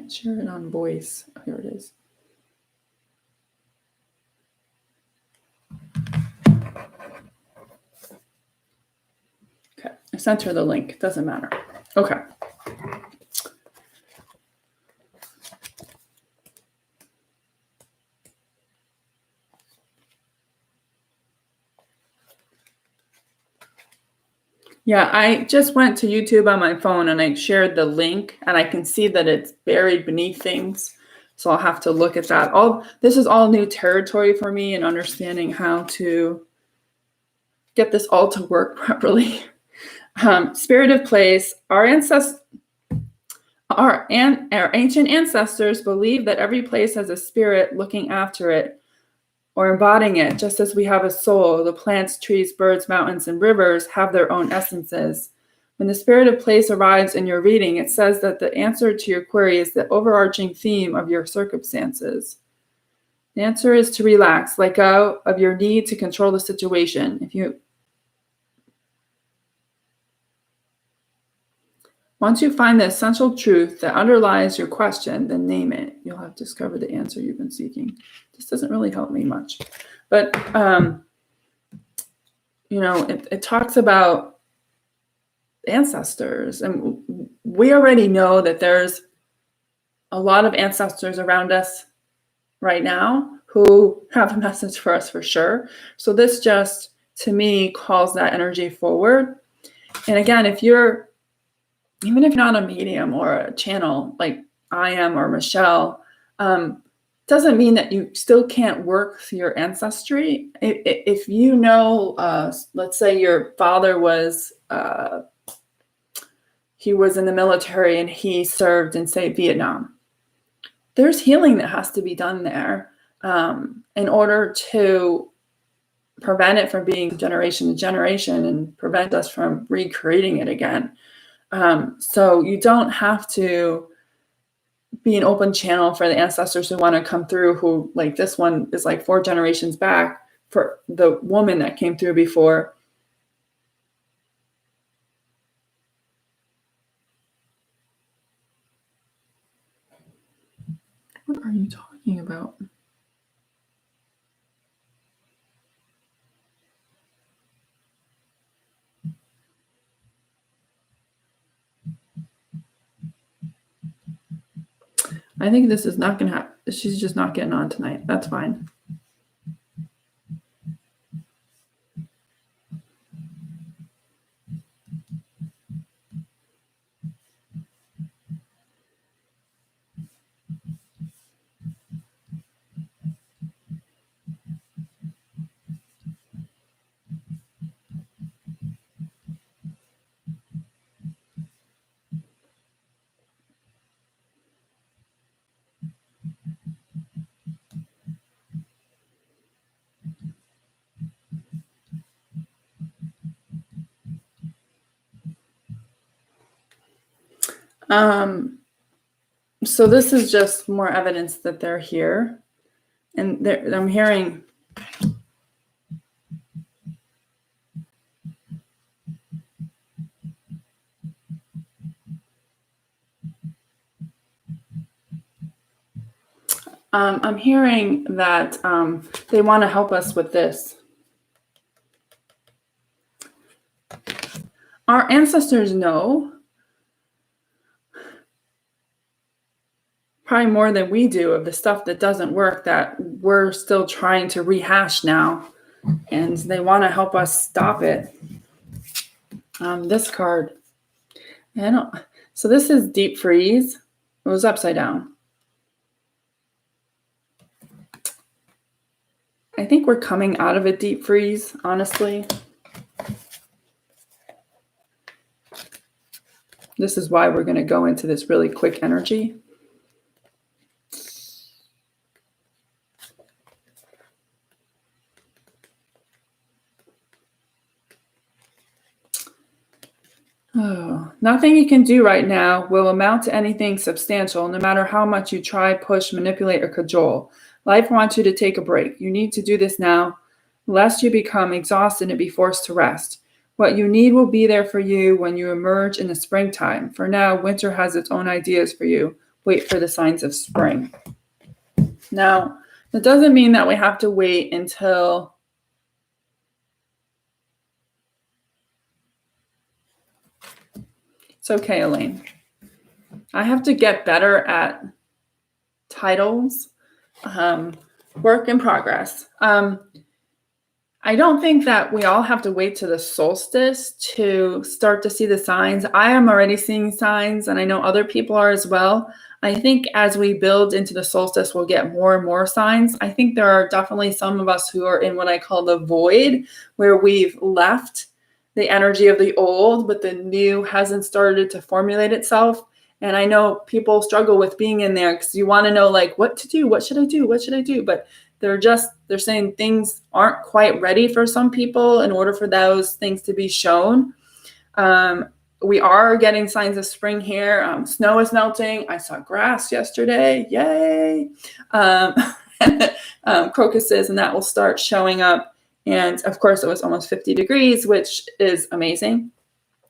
can't share it on voice. Here it is. Okay, I sent her the link. Doesn't matter. Okay. Yeah, I just went to YouTube on my phone and I shared the link, and I can see that it's buried beneath things. So I'll have to look at that. This is all new territory for me and understanding how to get this all to work properly. Spirit of place, our ancient ancestors believe that every place has a spirit looking after it or embodying it, just as we have a soul. The plants, trees, birds, mountains, and rivers have their own essences. When the spirit of place arrives in your reading, it says that the answer to your query is the overarching theme of your circumstances. The answer is to relax, let go of your need to control the situation. Once you find the essential truth that underlies your question, then name it. You'll have discovered the answer you've been seeking. This doesn't really help me much. But, it talks about ancestors. And we already know that there's a lot of ancestors around us right now who have a message for us for sure. So this just, to me, calls that energy forward. And again, even if you're not a medium or a channel like I am or Michelle, doesn't mean that you still can't work through your ancestry. If you know, let's say your father was, he was in the military and he served in, say, Vietnam. There's healing that has to be done there in order to prevent it from being generation to generation and prevent us from recreating it again. So you don't have to be an open channel for the ancestors who want to come through, who, like, this one is like 4 generations back for the woman that came through before. What are you talking about? I think this is not going to happen. She's just not getting on tonight. That's fine. So this is just more evidence that they're here, and I'm hearing. I'm hearing that they want to help us with this. Our ancestors know, probably more than we do, of the stuff that doesn't work that we're still trying to rehash now, and they want to help us stop it. This card, so this is deep freeze. It was upside down. I think we're coming out of a deep freeze, honestly. This is why we're going to go into this really quick energy. Oh, nothing you can do right now will amount to anything substantial, no matter how much you try, push, manipulate, or cajole. Life wants you to take a break. You need to do this now, lest you become exhausted and be forced to rest. What you need will be there for you when you emerge in the springtime. For now, winter has its own ideas for you. wait for the signs of spring. Now, that doesn't mean that we have to wait until it's okay, Elaine. I have to get better at titles. Work in progress. I don't think that we all have to wait to the solstice to start to see the signs. I am already seeing signs, and I know other people are as well. I think as we build into the solstice, we'll get more and more signs. I think there are definitely some of us who are in what I call the void, where we've left the energy of the old, but the new hasn't started to formulate itself. And I know people struggle with being in there because you want to know, like, what to do, what should I do, what should I do? But they're saying things aren't quite ready for some people in order for those things to be shown. We are getting signs of spring here. Snow is melting. I saw grass yesterday. Yay. Crocuses, and that will start showing up. And of course, it was almost 50 degrees, which is amazing.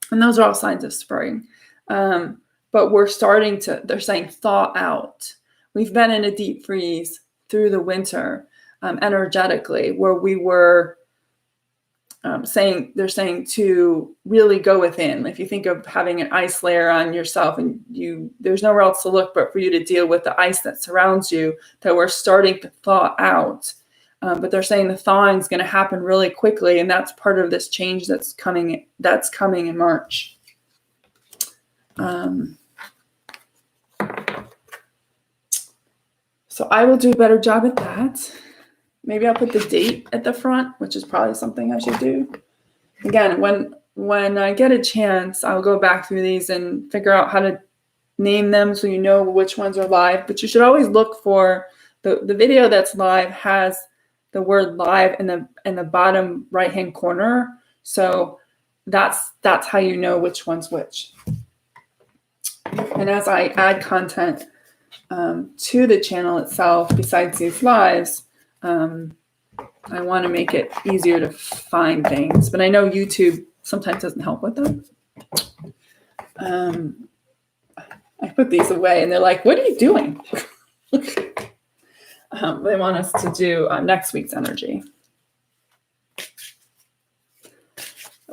And those are all signs of spring. But we're starting to, they're saying, thaw out. We've been in a deep freeze through the winter energetically, where we were they're saying to really go within. If you think of having an ice layer on yourself and there's nowhere else to look but for you to deal with the ice that surrounds you, that we're starting to thaw out. But they're saying the thawing is going to happen really quickly, and that's part of this change that's coming in March. So I will do a better job at that. Maybe I'll put the date at the front, which is probably something I should do. Again, when I get a chance, I'll go back through these and figure out how to name them so you know which ones are live. But you should always look for the video that's live has the word live in the bottom right-hand corner. So that's how you know which one's which. And as I add content to the channel itself, besides these lives, I want to make it easier to find things, but I know YouTube sometimes doesn't help with that. I put these away and they're like, what are you doing? They want us to do next week's energy.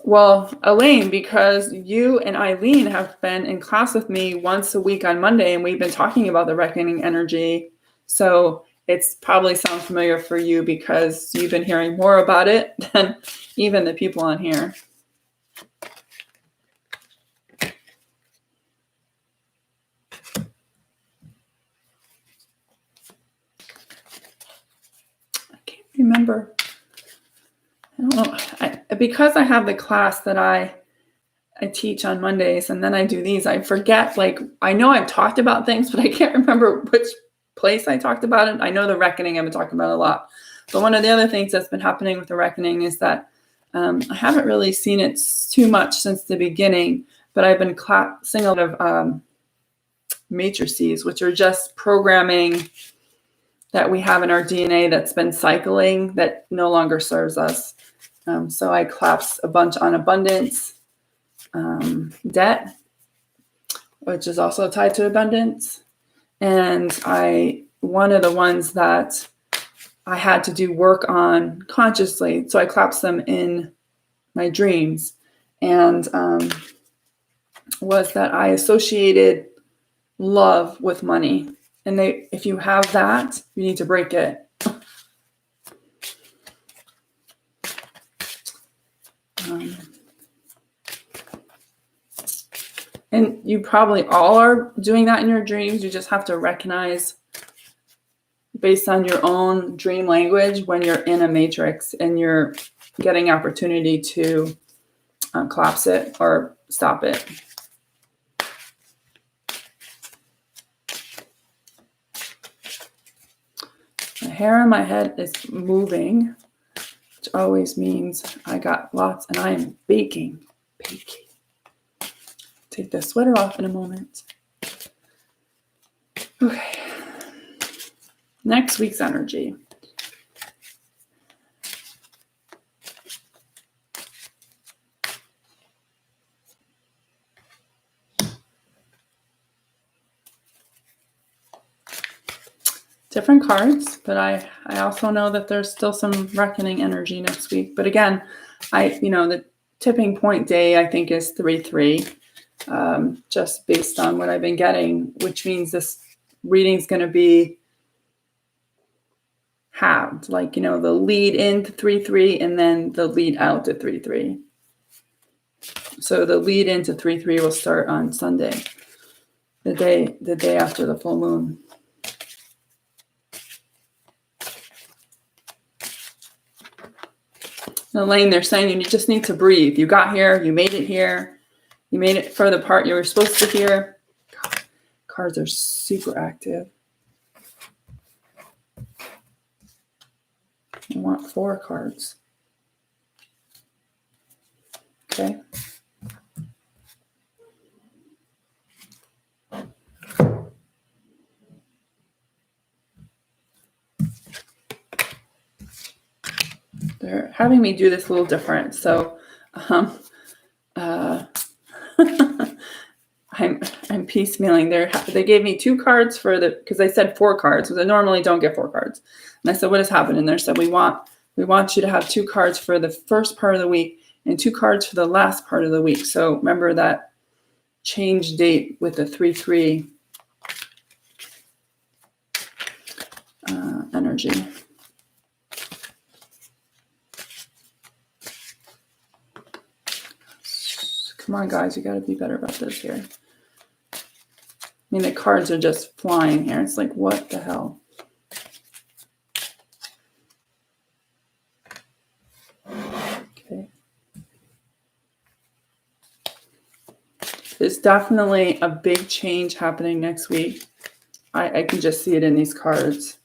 Well, Elaine, because you and Eileen have been in class with me once a week on Monday, and we've been talking about the reckoning energy. So it's probably sounds familiar for you because you've been hearing more about it than even the people on here. I can't remember. I don't know. Because I have the class that I teach on Mondays and then I do these, I forget, like, I know I've talked about things, but I can't remember which place I talked about it. I know the reckoning I've been talking about a lot. But one of the other things that's been happening with the reckoning is that I haven't really seen it too much since the beginning, but I've been seeing a lot of matrices, which are just programming that we have in our DNA that's been cycling that no longer serves us. So I collapse a bunch on abundance, debt, which is also tied to abundance. And one of the ones that I had to do work on consciously, so I collapsed them in my dreams, and was that I associated love with money. And if you have that, you need to break it. And you probably all are doing that in your dreams. You just have to recognize based on your own dream language when you're in a matrix and you're getting opportunity to collapse it or stop it. The hair on my head is moving, which always means I got lots, and I am baking. Take the sweater off in a moment. Okay. Next week's energy. different cards, but I also know that there's still some reckoning energy next week. But again, the tipping point day, I think, is 3-3, just based on what I've been getting, which means this reading is going to be halved, like, the lead into 3-3 and then the lead out to 3-3. So the lead into 3-3 will start on Sunday, the day after the full moon. Elaine, they're saying you just need to breathe. You got here, you made it here, you made it for the part you were supposed to hear. God, cards are super active. I want 4 cards. Okay. They're having me do this a little different. So I'm piecemealing. They gave me 2 cards because I said 4 cards, because I normally don't get 4 cards. And I said, what has happened? And they said, we want you to have 2 cards for the first part of the week and 2 cards for the last part of the week. So remember that change date with the 3-3 energy. Come on, guys, you got to be better about this here. I mean, the cards are just flying here. It's like, what the hell? Okay. There's definitely a big change happening next week. I can just see it in these cards.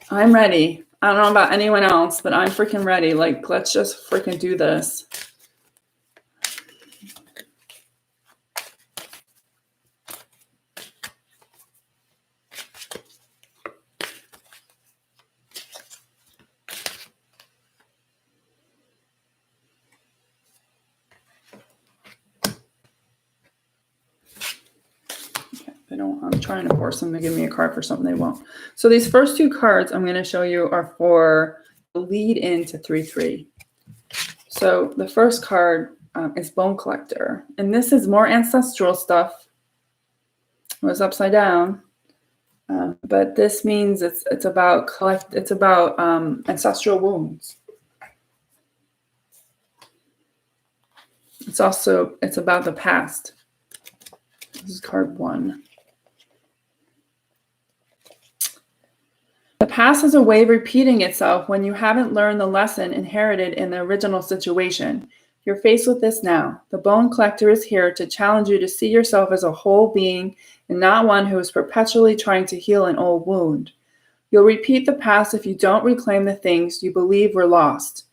I'm ready. I don't know about anyone else, but I'm freaking ready. Like, let's just freaking do this. I'm trying to force them to give me a card for something they won't. So these first 2 cards I'm going to show you are for the lead into 3-3. So the first card is Bone Collector, and this is more ancestral stuff. It was upside down, but this means it's about ancestral wounds. It's about the past. This is card 1. The past is a way of repeating itself when you haven't learned the lesson inherited in the original situation. You're faced with this now. The Bone Collector is here to challenge you to see yourself as a whole being and not one who is perpetually trying to heal an old wound. You'll repeat the past if you don't reclaim the things you believe were lost.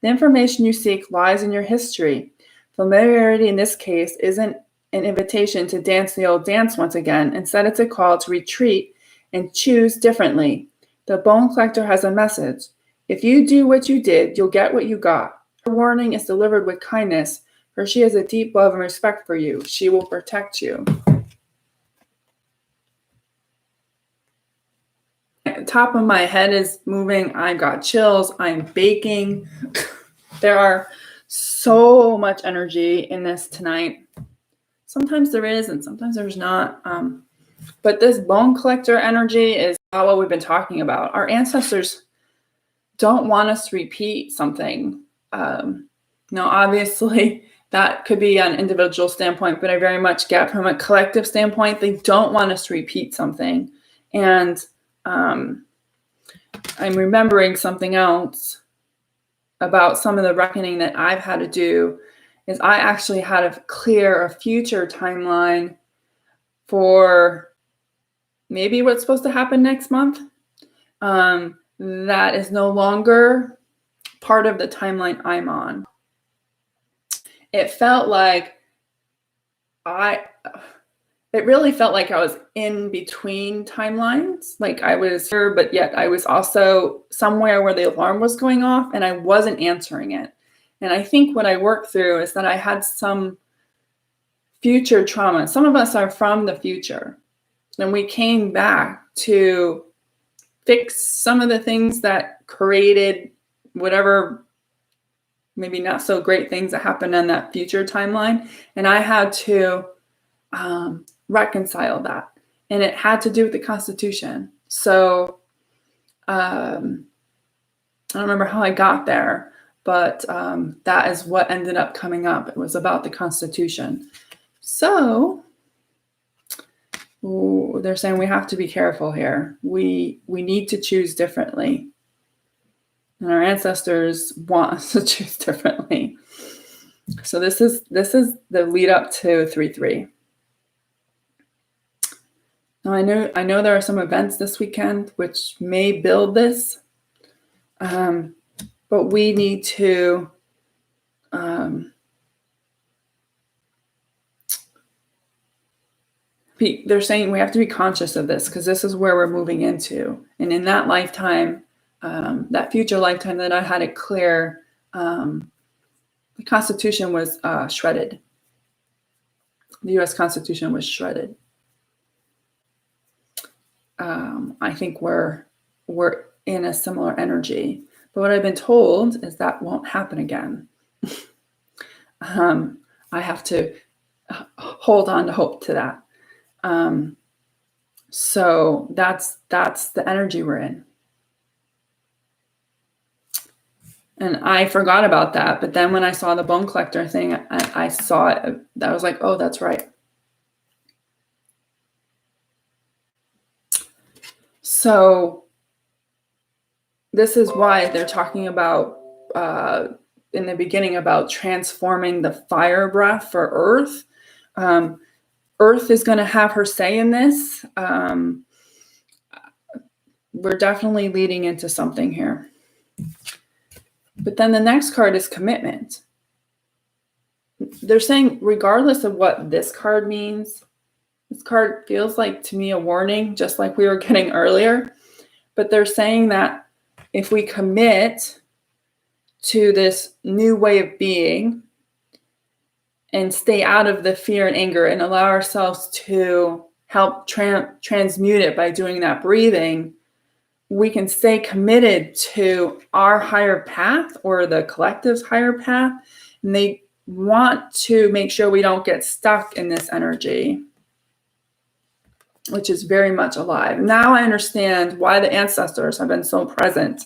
The information you seek lies in your history. Familiarity in this case isn't an invitation to dance the old dance once again. Instead, it's a call to retreat and choose differently. The Bone Collector has a message. If you do what you did, you'll get what you got. Her warning is delivered with kindness, for she has a deep love and respect for you. She will protect you. The top of my head is moving. I got chills. I'm baking. There are so much energy in this tonight. Sometimes there is, and sometimes there's not. But this Bone Collector energy is what we've been talking about. Our ancestors don't want us to repeat something. Obviously, that could be an individual standpoint, but I very much get from a collective standpoint, they don't want us to repeat something. And I'm remembering something else about some of the reckoning that I've had to do is I actually had to clear a future timeline for maybe what's supposed to happen next month. That is no longer part of the timeline I'm on. It felt like it really felt like I was in between timelines. Like I was here, but yet I was also somewhere where the alarm was going off and I wasn't answering it. And I think what I worked through is that I had some future trauma. Some of us are from the future, and we came back to fix some of the things that created whatever maybe not so great things that happened in that future timeline. And I had to reconcile that. And it had to do with the Constitution. So I don't remember how I got there, but that is what ended up coming up. It was about the Constitution. So they're saying we have to be careful here. We need to choose differently. And our ancestors want us to choose differently. So this is the lead up to 3-3. Now I know there are some events this weekend which may build this, but we need to they're saying we have to be conscious of this because this is where we're moving into. And in that lifetime, that future lifetime that I had it clear, the Constitution was shredded. The U.S. Constitution was shredded. I think we're in a similar energy. But what I've been told is that won't happen again. I have to hold on to hope to that. So that's the energy we're in. And I forgot about that. But then when I saw the bone collector thing, I saw it. I was like, oh, that's right. So this is why they're talking about in the beginning about transforming the fire breath for Earth. Earth is going to have her say in this. We're definitely leading into something here. But then the next card is commitment. They're saying, regardless of what this card means, this card feels like to me a warning, just like we were getting earlier. But they're saying that if we commit to this new way of being and stay out of the fear and anger and allow ourselves to help transmute it by doing that breathing, we can stay committed to our higher path or the collective's higher path. And they want to make sure we don't get stuck in this energy, which is very much alive. Now I understand why the ancestors have been so present.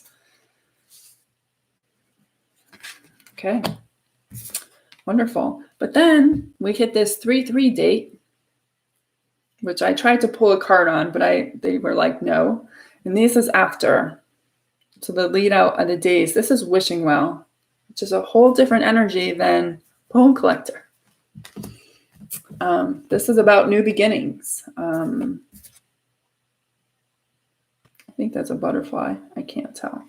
Okay, wonderful. But then we hit this 3-3 date, which I tried to pull a card on, but they were like, no. And this is after. So the lead out of the days, this is wishing well, which is a whole different energy than Bone Collector. This is about new beginnings. I think that's a butterfly. I can't tell.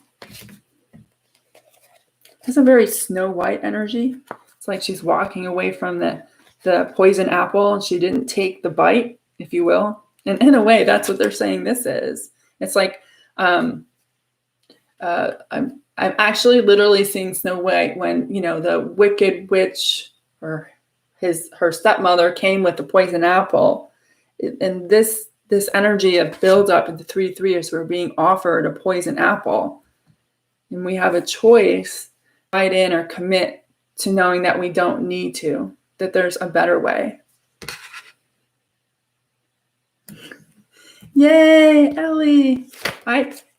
It's a very Snow White energy. It's like she's walking away from the poison apple and she didn't take the bite, if you will. And in a way, that's what they're saying this is. It's like I'm actually literally seeing Snow White when, the wicked witch or her stepmother came with the poison apple. And this energy of build up into 3-3 is we're being offered a poison apple. And we have a choice, fight in or commit to knowing that we don't need to, that there's a better way. Yay, Ellie.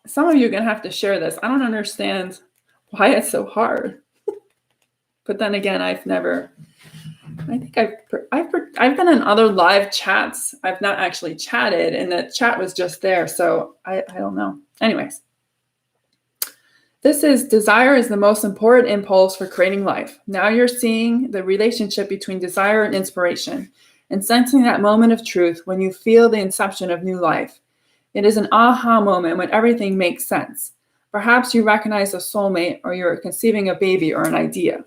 Some of you are going to have to share this. I don't understand why it's so hard. But then again, I've been in other live chats. I've not actually chatted, and the chat was just there. So I don't know. Anyways, this is desire is the most important impulse for creating life. Now you're seeing the relationship between desire and inspiration and sensing that moment of truth when you feel the inception of new life. It is an aha moment when everything makes sense. Perhaps you recognize a soulmate or you're conceiving a baby or an idea.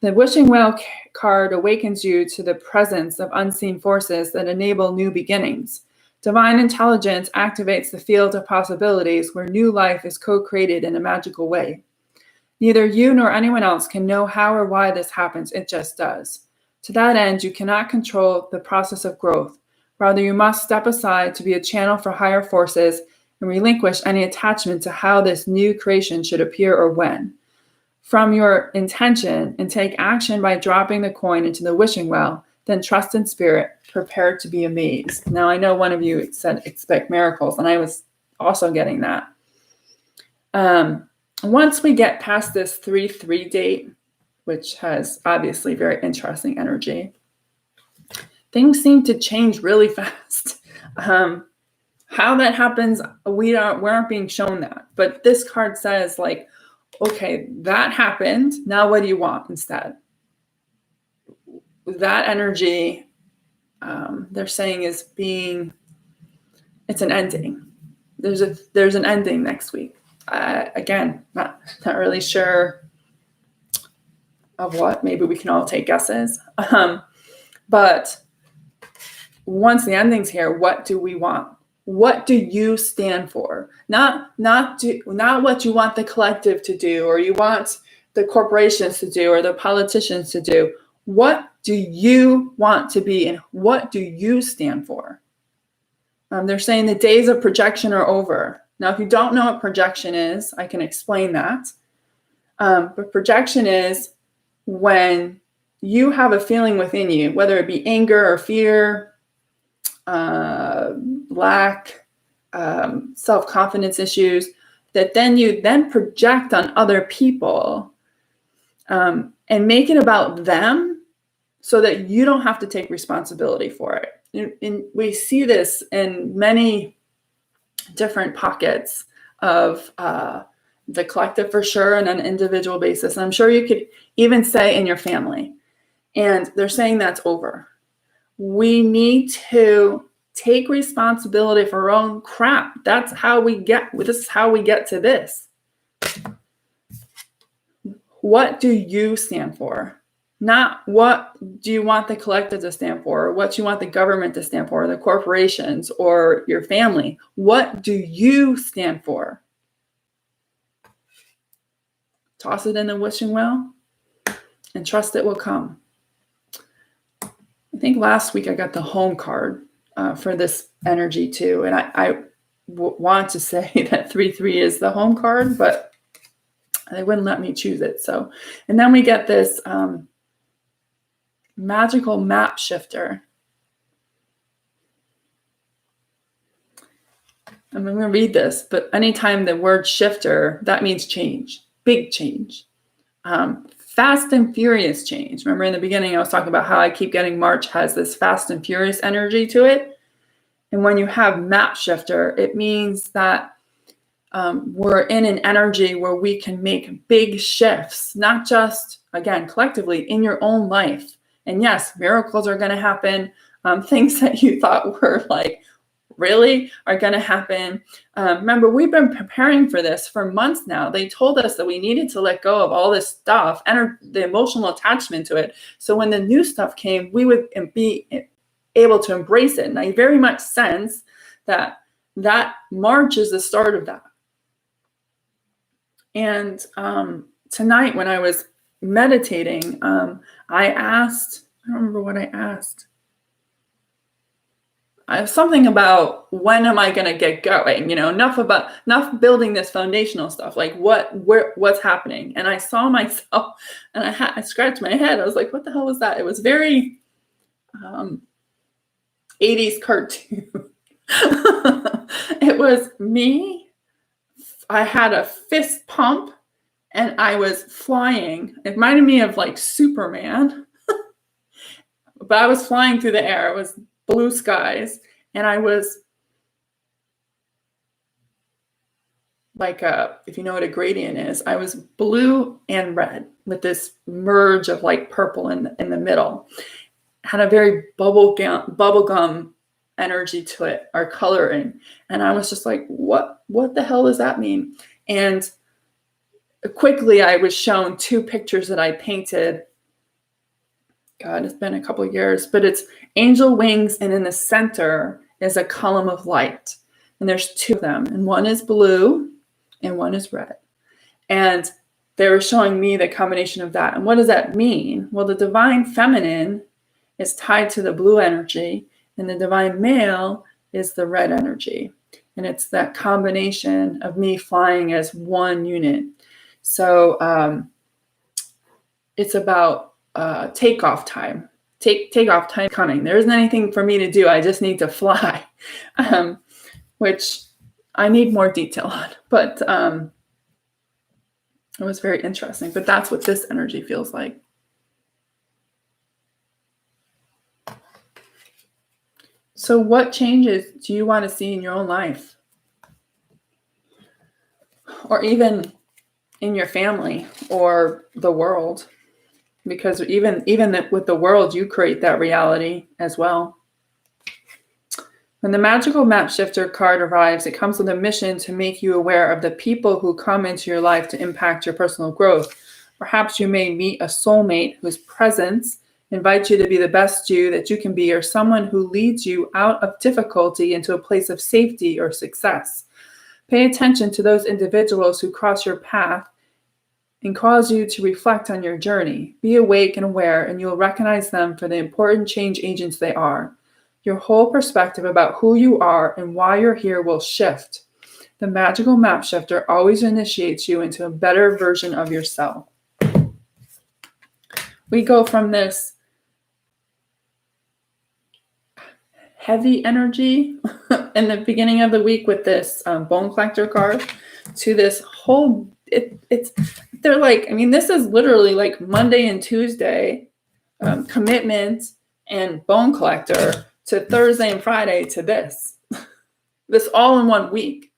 The Wishing Well card awakens you to the presence of unseen forces that enable new beginnings. Divine intelligence activates the field of possibilities where new life is co-created in a magical way. Neither you nor anyone else can know how or why this happens. It just does. To that end, you cannot control the process of growth. Rather, you must step aside to be a channel for higher forces and relinquish any attachment to how this new creation should appear or when. From your intention and take action by dropping the coin into the wishing well, then trust in spirit, prepared to be amazed. Now, I know one of you said expect miracles, and I was also getting that. Once we get past this 3/3 date, which has obviously very interesting energy, things seem to change really fast. How that happens, we aren't being shown that. But this card says, like, okay, that happened. Now what do you want instead? That energy, they're saying, is it's an ending. There's an ending next week. Again, not really sure of what. Maybe we can all take guesses. But once the ending's here, what do we want? What do you stand for? Not what you want the collective to do, or you want the corporations to do, or the politicians to do. What do you want to be, and what do you stand for? They're saying the days of projection are over. Now, if you don't know what projection is, I can explain that. But projection is when you have a feeling within you, whether it be anger or fear, lack, self-confidence issues, that then you project on other people and make it about them so that you don't have to take responsibility for it. And we see this in many different pockets of the collective, for sure, and on an individual basis. And I'm sure you could even say in your family. And they're saying that's over. We need to take responsibility for our own crap. This is how we get to this. What do you stand for? Not what do you want the collective to stand for, or what you want the government to stand for, or the corporations, or your family. What do you stand for? Toss it in the wishing well and trust it will come. I think last week I got the home card for this energy too. And I want to say that 3/3 is the home card, but they wouldn't let me choose it. So, and then we get this magical map shifter. I'm going to read this, but anytime the word shifter, that means change, big change, fast and furious change. Remember in the beginning, I was talking about how I keep getting March has this fast and furious energy to it. And when you have map shifter, it means that we're in an energy where we can make big shifts, not just, again, collectively in your own life. And yes, miracles are going to happen. Things that you thought were like, really, are going to happen. Remember, we've been preparing for this for months now. They told us that we needed to let go of all this stuff and the emotional attachment to it. So when the new stuff came, we would be able to embrace it. And I very much sense that March is the start of that. And tonight when I was meditating, I don't remember what I asked. I have something about when am I going to get going? Enough building this foundational stuff. Like what's happening? And I saw myself, and I scratched my head. I was like, what the hell was that? It was very 80s cartoon. It was me. I had a fist pump, and I was flying. It reminded me of like Superman, but I was flying through the air. It was blue skies, and I was like if you know what a gradient is, I was blue and red with this merge of like purple in the middle. Had a very bubblegum energy to it, or coloring, and I was just like, what the hell does that mean? And quickly I was shown two pictures that I painted. God, it's been a couple of years, but it's angel wings, and in the center is a column of light, and there's two of them, and one is blue and one is red. And they were showing me the combination of that. And what does that mean? Well, the divine feminine is tied to the blue energy, and the divine male is the red energy. And it's that combination of me flying as one unit. So it's about takeoff time. Takeoff time coming. There isn't anything for me to do. I just need to fly, which I need more detail on. But it was very interesting. But that's what this energy feels like. So what changes do you want to see in your own life? Or even in your family or the world? Because even with the world, you create that reality as well. When the magical map shifter card arrives, it comes with a mission to make you aware of the people who come into your life to impact your personal growth. Perhaps you may meet a soulmate whose presence invites you to be the best you that you can be, or someone who leads you out of difficulty into a place of safety or success. Pay attention to those individuals who cross your path and cause you to reflect on your journey. Be awake and aware, and you'll recognize them for the important change agents they are. Your whole perspective about who you are and why you're here will shift. The magical map shifter always initiates you into a better version of yourself. We go from this heavy energy in the beginning of the week with this bone collector card to this whole, they're like, I mean, this is literally like Monday and Tuesday commitment and bone collector to Thursday and Friday to this all in 1 week.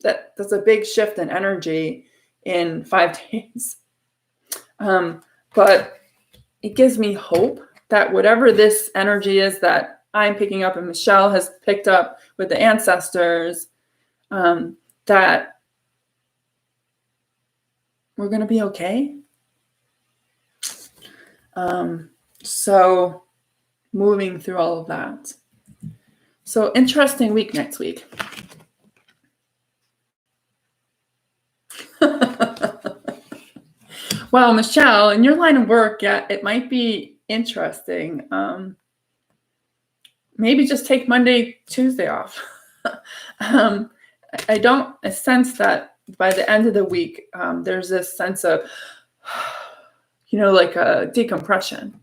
That's a big shift in energy in 5 days. But it gives me hope that whatever this energy is that I'm picking up and Michelle has picked up with the ancestors, that we're going to be okay. So moving through all of that. So interesting week next week. Well, Michelle, in your line of work, yeah, it might be interesting. Maybe just take Monday, Tuesday off. I sense that by the end of the week, there's this sense of, like a decompression.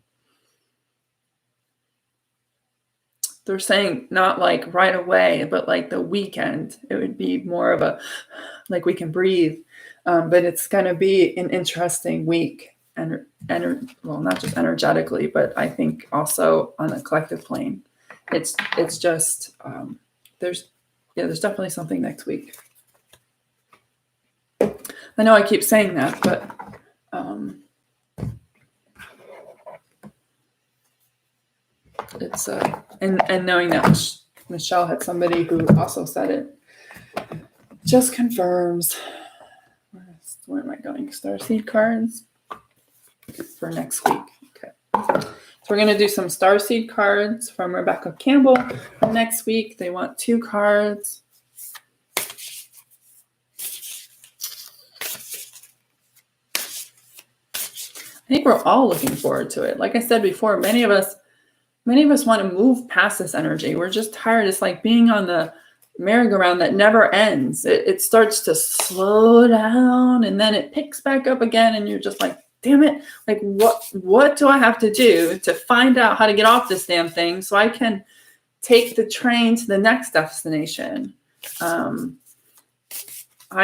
They're saying not like right away, but like the weekend, it would be more of a, like we can breathe. But it's going to be an interesting week, and well, not just energetically, but I think also on a collective plane. It's just there's definitely something next week. I know I keep saying that, but it's and knowing that Michelle had somebody who also said it just confirms. Where am I going? Starseed cards for next week. Okay. So we're going to do some starseed cards from Rebecca Campbell for next week. They want 2 cards. I think we're all looking forward to it. Like I said before, many of us want to move past this energy. We're just tired. It's like being on the merry-go-round that never ends. It starts to slow down and then it picks back up again, and you're just like, damn it, like what do I have to do to find out how to get off this damn thing so I can take the train to the next destination? I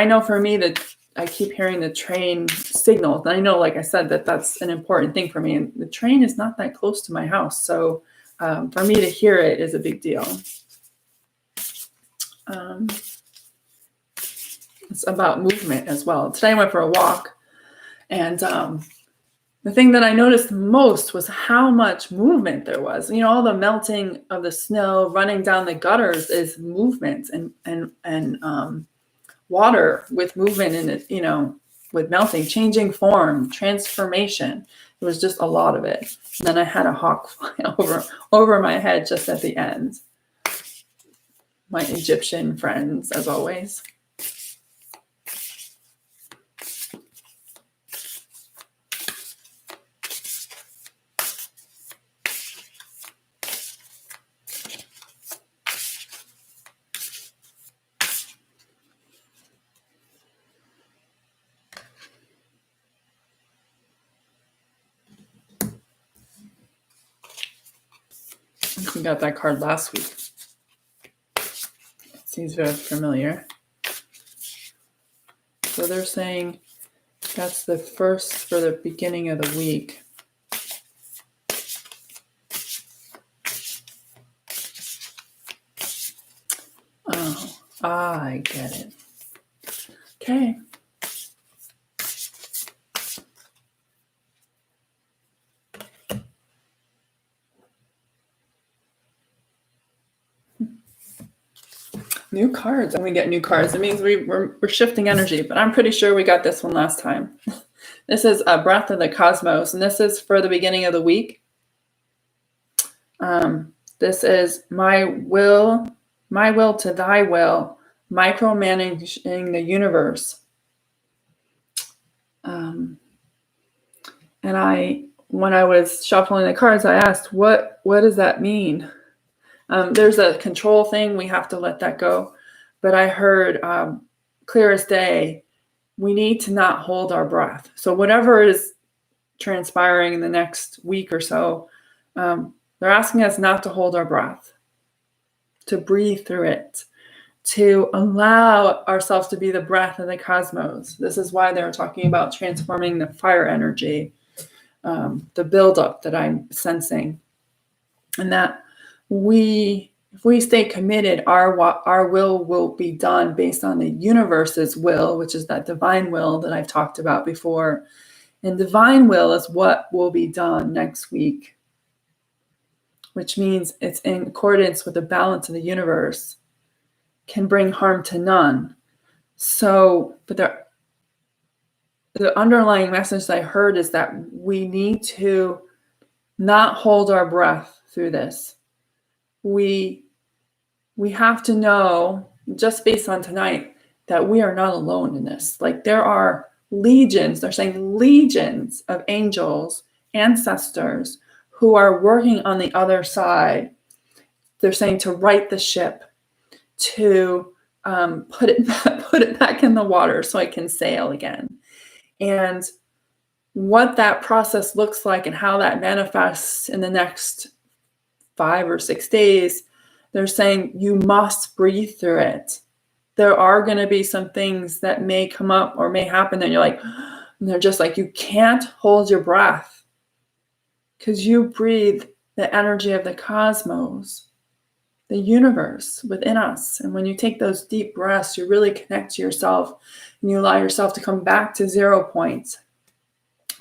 know for me that I keep hearing the train signals, and I know, like I said, that's an important thing for me, and the train is not that close to my house, so for me to hear it is a big deal. It's about movement as well. Today I went for a walk, and the thing that I noticed most was how much movement there was. All the melting of the snow running down the gutters is movement, and water with movement in it, with melting, changing form, transformation. It was just a lot of it. And then I had a hawk fly over my head just at the end. My Egyptian friends, as always. think we got that card last week. It seems very familiar. So they're saying that's the first for the beginning of the week. Oh, I get it. Okay. New cards, and we get new cards. It means we're shifting energy, but I'm pretty sure we got this one last time. This is a Breath of the Cosmos, and this is for the beginning of the week. This is my will to thy will, micromanaging the universe. And when I was shuffling the cards, I asked, what does that mean? There's a control thing. We have to let that go. But I heard clear as day, we need to not hold our breath. So whatever is transpiring in the next week or so, they're asking us not to hold our breath, to breathe through it, to allow ourselves to be the breath of the cosmos. This is why they were talking about transforming the fire energy, the buildup that I'm sensing, and that if we stay committed, our will be done based on the universe's will, which is that divine will that I've talked about before. And divine will is what will be done next week, which means it's in accordance with the balance of the universe, can bring harm to none. So, but the underlying message I heard is that we need to not hold our breath through this. We have to know, just based on tonight, that we are not alone in this. Like, there are legions, they're saying legions of angels, ancestors who are working on the other side. They're saying to right the ship, to put it back in the water so it can sail again. And what that process looks like and how that manifests in the next 5 or 6 days, they're saying you must breathe through it. There are going to be some things that may come up or may happen, and you're like, and they're just like, you can't hold your breath because you breathe the energy of the cosmos, the universe within us. And when you take those deep breaths, you really connect to yourself and you allow yourself to come back to 0 point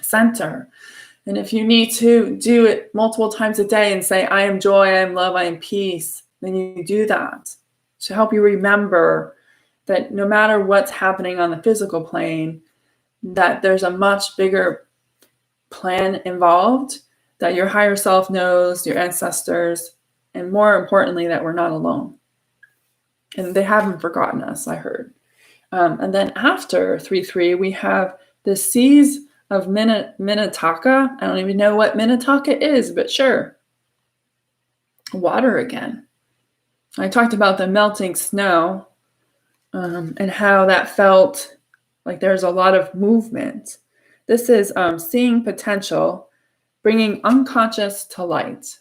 center. And if you need to do it multiple times a day and say, I am joy, I am love, I am peace, then you do that to help you remember that no matter what's happening on the physical plane, that there's a much bigger plan involved, that your higher self knows, your ancestors, and more importantly, that we're not alone. And they haven't forgotten us, I heard. And then after 3-3, we have the seas of Minnetonka. I don't even know what Minnetonka is, but sure. Water again. I talked about the melting snow and how that felt like there's a lot of movement. This is seeing potential, bringing unconscious to light.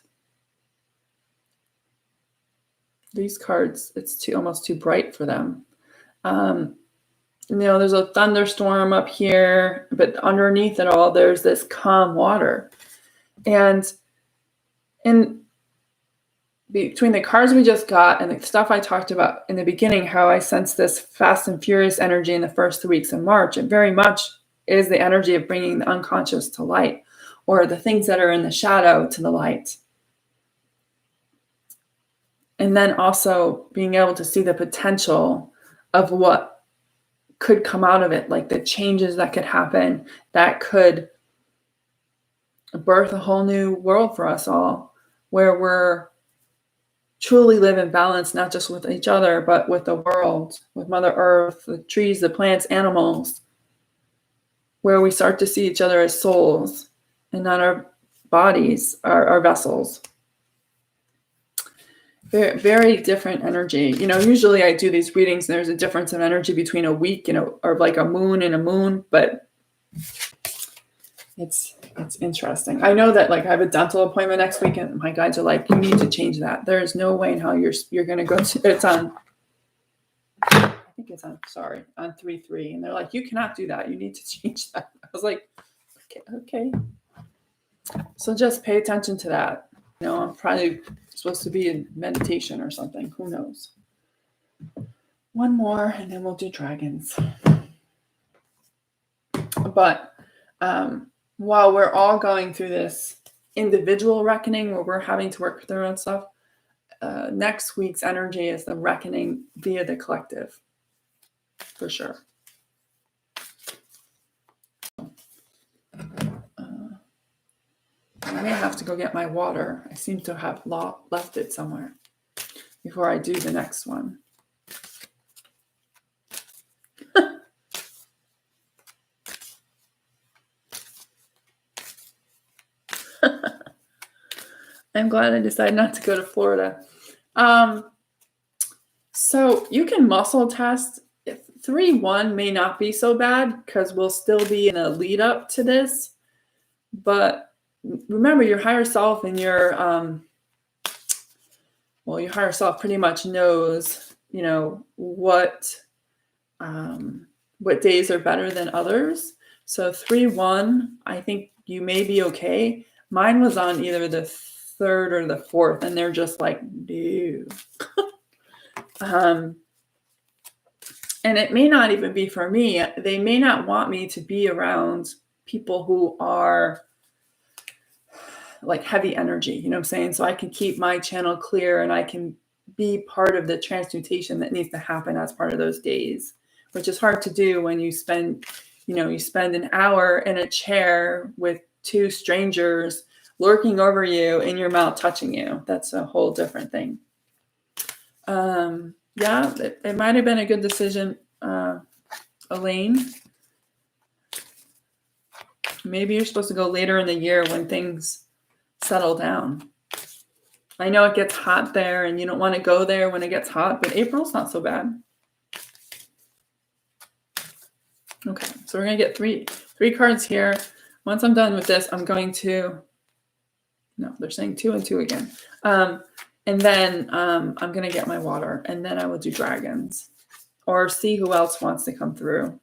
These cards, it's almost too bright for them. There's a thunderstorm up here, but underneath it all, there's this calm water. And in between the cards we just got and the stuff I talked about in the beginning, how I sense this fast and furious energy in the first 3 weeks of March, it very much is the energy of bringing the unconscious to light, or the things that are in the shadow to the light. And then also being able to see the potential of what could come out of it, like the changes that could happen, that could birth a whole new world for us all, where we're truly live in balance, not just with each other, but with the world, with Mother Earth, the trees, the plants, animals, where we start to see each other as souls and not our bodies, our vessels. Very, very different energy. Usually I do these readings and there's a difference in energy between a week, or like a moon and a moon, but It's interesting. I know that like I have a dental appointment next week, and my guides are like, you need to change that. There is no way in how you're going to go to. It's on. I think it's on. Sorry, on 3/3, and they're like, you cannot do that. You need to change that. I was like, okay. So just pay attention to that. You know, I'm probably supposed to be in meditation or something. Who knows? One more, and then we'll do dragons. But while we're all going through this individual reckoning where we're having to work through our own stuff, next week's energy is the reckoning via the collective, for sure. I may have to go get my water. I seem to have left it somewhere before I do the next one. I'm glad I decided not to go to Florida. So you can muscle test. 3-1 may not be so bad because we'll still be in a lead up to this. But remember, your higher self and your higher self pretty much knows, you know, what days are better than others. So 3-1, I think you may be okay. Mine was on either the 3rd or the 4th, and they're just like, no. And it may not even be for me. They may not want me to be around people who are like heavy energy, you know what I'm saying? So I can keep my channel clear and I can be part of the transmutation that needs to happen as part of those days, which is hard to do when you spend an hour in a chair with 2 strangers lurking over you, in your mouth, touching you. That's a whole different thing. Yeah, it might have been a good decision, Elaine. Maybe you're supposed to go later in the year when things settle down. I know it gets hot there and you don't want to go there when it gets hot, but April's not so bad. Okay, so we're going to get three cards here. Once I'm done with this, I'm going to, no, they're saying 2 and 2 again. And then I'm going to get my water, and then I will do dragons or see who else wants to come through.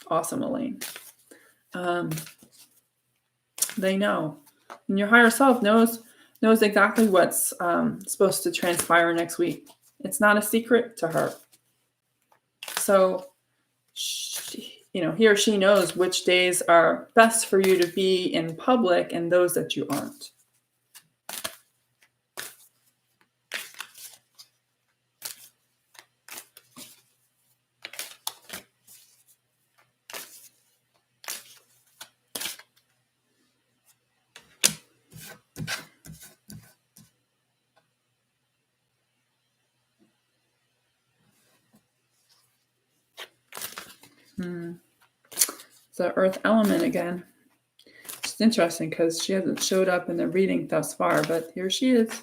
Awesome, Elaine. They know. And your higher self knows exactly what's supposed to transpire next week. It's not a secret to her. So, he or she knows which days are best for you to be in public and those that you aren't. It's the earth element again. It's interesting because she hasn't showed up in the reading thus far, but here she is.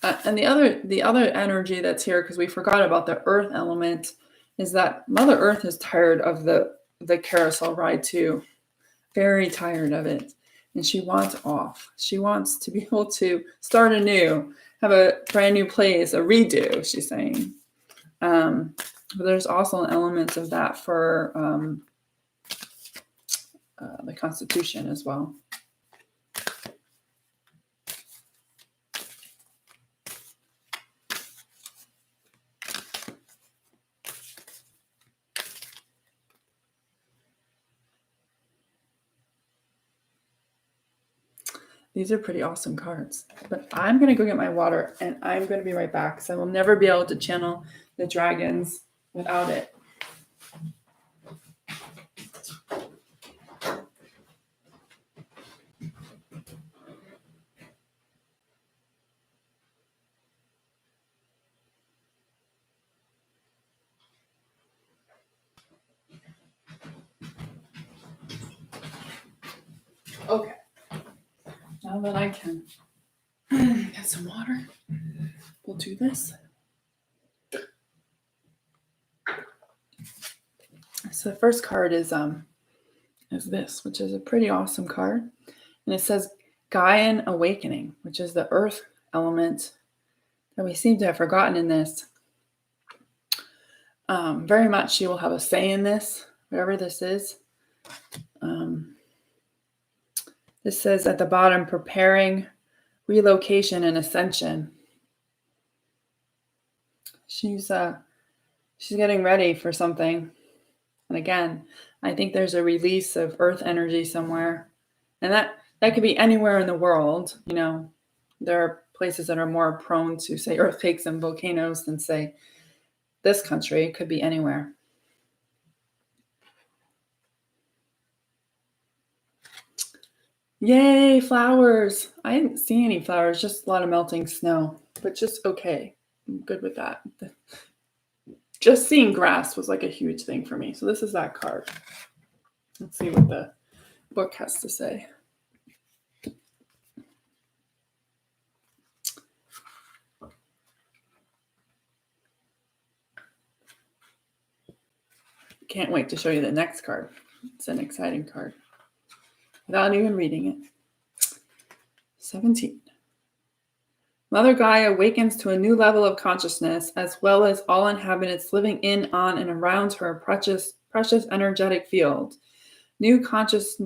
And the other energy that's here, because we forgot about the earth element, is that Mother Earth is tired of the carousel ride too. Very tired of it. And she wants off. She wants to be able to start anew, have a brand new place, a redo, she's saying. But there's also elements of that for the Constitution as well. These are pretty awesome cards. But I'm going to go get my water, and I'm going to be right back, because I will never be able to channel the dragons without it. Okay. Now that I can get some water, we'll do this. So the first card is this, which is a pretty awesome card. And it says Gaian Awakening, which is the earth element that we seem to have forgotten in this. Very much she will have a say in this, whatever this is. This says at the bottom, preparing relocation and ascension. She's getting ready for something. And again, I think there's a release of earth energy somewhere. And that could be anywhere in the world. You know, there are places that are more prone to, say, earthquakes and volcanoes than, say, this country. It could be anywhere. Yay, flowers. I didn't see any flowers, just a lot of melting snow, but just okay. I'm good with that. Just seeing grass was like a huge thing for me. So this is that card. Let's see what the book has to say. Can't wait to show you the next card. It's an exciting card. Without even reading it. 17. Mother Gaia awakens to a new level of consciousness, as well as all inhabitants living in, on, and around her precious energetic field. New conscious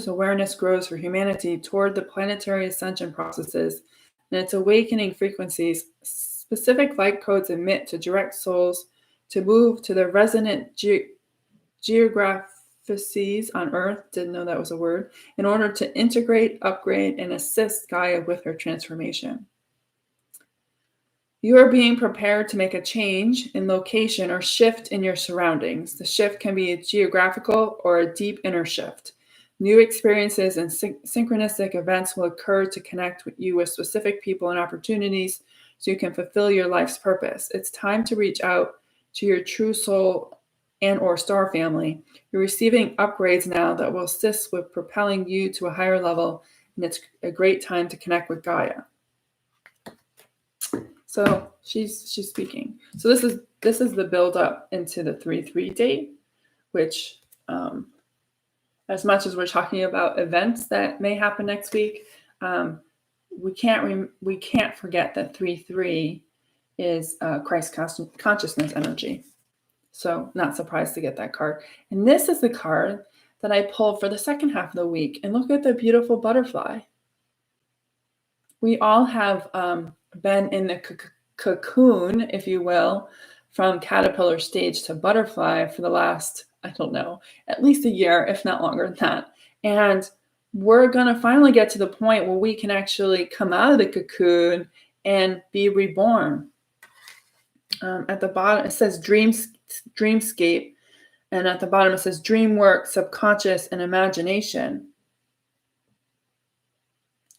awareness grows for humanity toward the planetary ascension processes, and its awakening frequencies. Specific light codes emit to direct souls to move to the resonant geographies on Earth, didn't know that was a word, in order to integrate, upgrade, and assist Gaia with her transformation. You are being prepared to make a change in location or shift in your surroundings. The shift can be a geographical or a deep inner shift. New experiences and synchronistic events will occur to connect you with specific people and opportunities so you can fulfill your life's purpose. It's time to reach out to your true soul and or star family. You're receiving upgrades now that will assist with propelling you to a higher level, and it's a great time to connect with Gaia. So she's speaking. So this is the build up into the 3/3 date, which as much as we're talking about events that may happen next week, we can't forget that 3/3 is Christ consciousness energy. So not surprised to get that card. And this is the card that I pulled for the second half of the week. And look at the beautiful butterfly. We all have been in the cocoon, if you will, from caterpillar stage to butterfly for the last, I don't know, at least a year, if not longer than that. And we're going to finally get to the point where we can actually come out of the cocoon and be reborn. At the bottom, it says dreamscape. And at the bottom, it says dream work, subconscious, and imagination.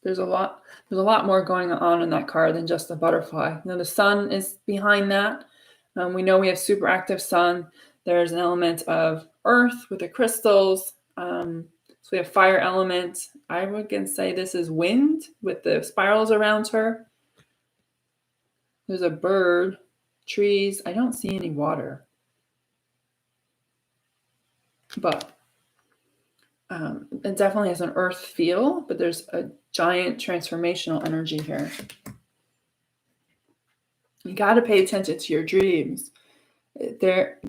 There's a lot more going on in that card than just the butterfly. You know, the sun is behind that. We know we have super active sun. There's an element of earth with the crystals. So we have fire element. I would say this is wind with the spirals around her. There's a bird, trees. I don't see any water. But it definitely has an earth feel, but there's a giant transformational energy here. You got to pay attention to your dreams. They're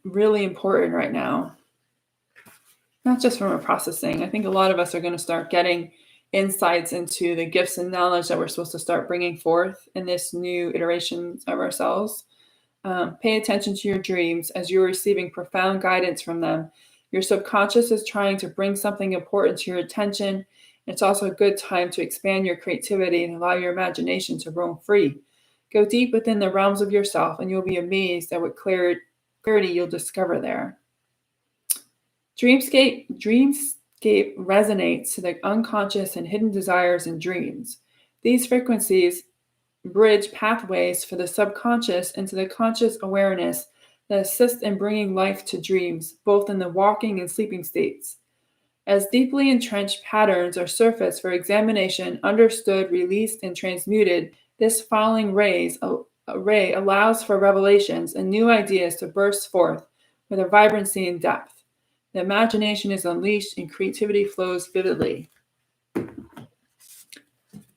really important right now. Not just from a processing. I think a lot of us are going to start getting insights into the gifts and knowledge that we're supposed to start bringing forth in this new iteration of ourselves. Pay attention to your dreams as you're receiving profound guidance from them. Your subconscious is trying to bring something important to your attention. It's also a good time to expand your creativity and allow your imagination to roam free. Go deep within the realms of yourself, and you'll be amazed at what clarity you'll discover there. Dreamscape resonates to the unconscious and hidden desires and dreams. These frequencies bridge pathways for the subconscious into the conscious awareness that assist in bringing life to dreams, both in the waking and sleeping states. As deeply entrenched patterns are surfaced for examination, understood, released, and transmuted, this falling array allows for revelations and new ideas to burst forth, with a vibrancy and depth. The imagination is unleashed and creativity flows vividly.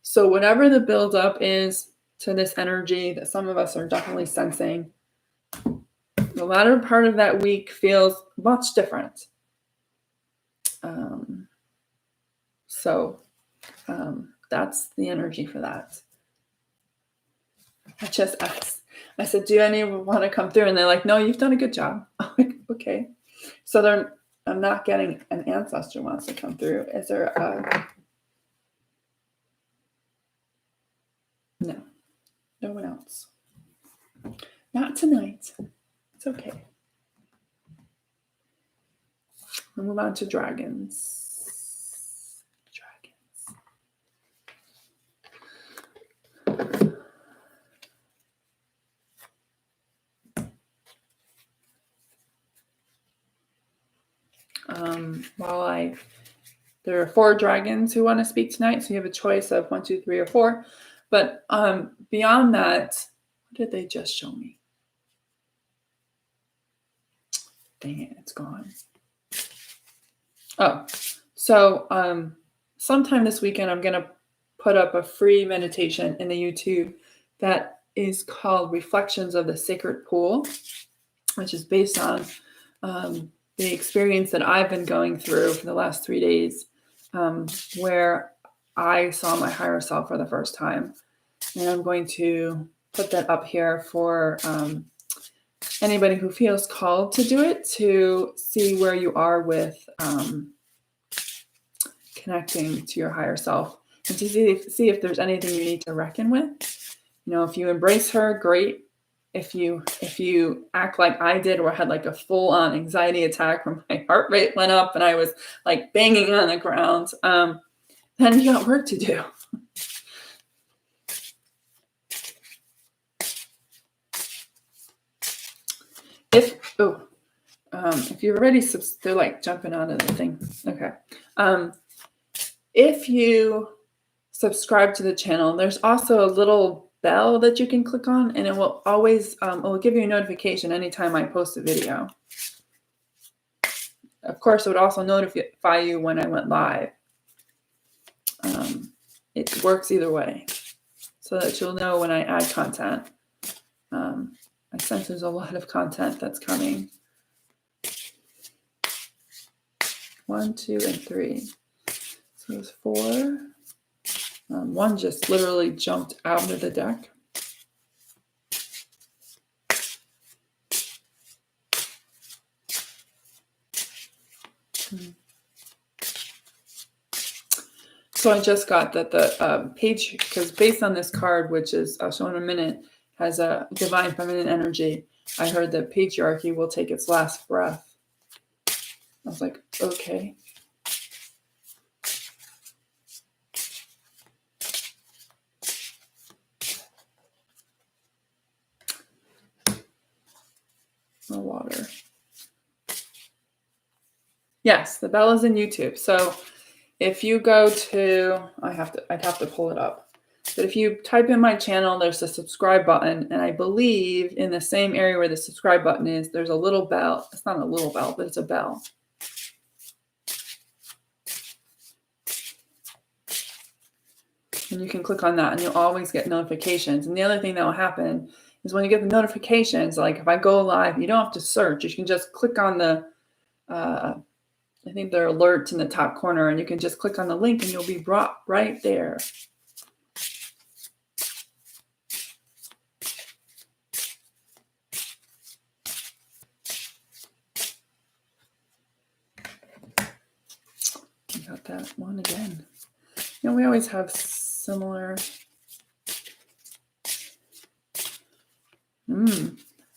So whatever the buildup is to this energy that some of us are definitely sensing, the latter part of that week feels much different. That's the energy for that. I just asked. I said, do anyone want to come through? And they're like, no, you've done a good job. I'm like, okay. So I'm not getting an ancestor wants to come through. Is there no one else? Not tonight. It's okay. We'll move on to dragons. There are 4 dragons who want to speak tonight, so you have a choice of 1, 2, 3, or 4. But beyond that, what did they just show me? Dang it, it's gone. Oh, so sometime this weekend, I'm going to put up a free meditation in the YouTube that is called Reflections of the Sacred Pool, which is based on the experience that I've been going through for the last 3 days, where I saw my higher self for the first time. And I'm going to put that up here for anybody who feels called to do it, to see where you are with connecting to your higher self, and to see if there's anything you need to reckon with. You know, if you embrace her, great. If you act like I did, or had like a full-on anxiety attack where my heart rate went up and I was like banging on the ground, then you got work to do. If you're already, they're like jumping onto the thing. Okay. If you subscribe to the channel, there's also a little bell that you can click on, and it will always, it will give you a notification anytime I post a video. Of course, it would also notify you when I went live. It works either way, so that you'll know when I add content. I sense there's a lot of content that's coming. 1, 2, and 3. So there's 4. One just literally jumped out of the deck. So I just got that the page, because based on this card, which is I'll show in a minute, has a divine feminine energy. I heard that patriarchy will take its last breath. I was like, okay. No water. Yes, the bell is in YouTube. So if you go to, I'd have to pull it up. But if you type in my channel, there's a subscribe button. And I believe in the same area where the subscribe button is, there's a little bell. It's not a little bell, but it's a bell. And you can click on that and you'll always get notifications. And the other thing that will happen is when you get the notifications, like if I go live, you don't have to search. You can just click on the, I think they're alerts in the top corner, and you can just click on the link and you'll be brought right there. I got that one again. You know, we always have similar.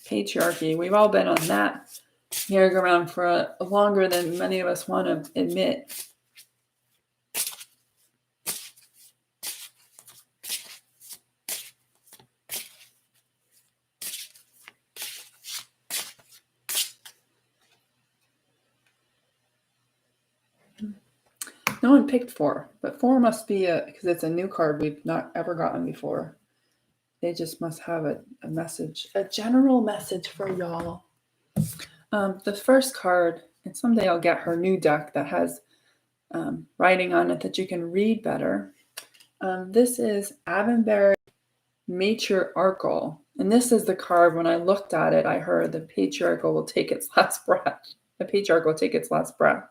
Patriarchy. We've all been on that merry-go-round for longer than many of us want to admit. No one picked 4, but 4 must be because it's a new card we've not ever gotten before. They just must have a message, a general message for y'all. The first card, and someday I'll get her new deck that has writing on it that you can read better. This is Avonbury Matriarchal. And this is the card, when I looked at it, I heard the patriarchal will take its last breath. The patriarch will take its last breath.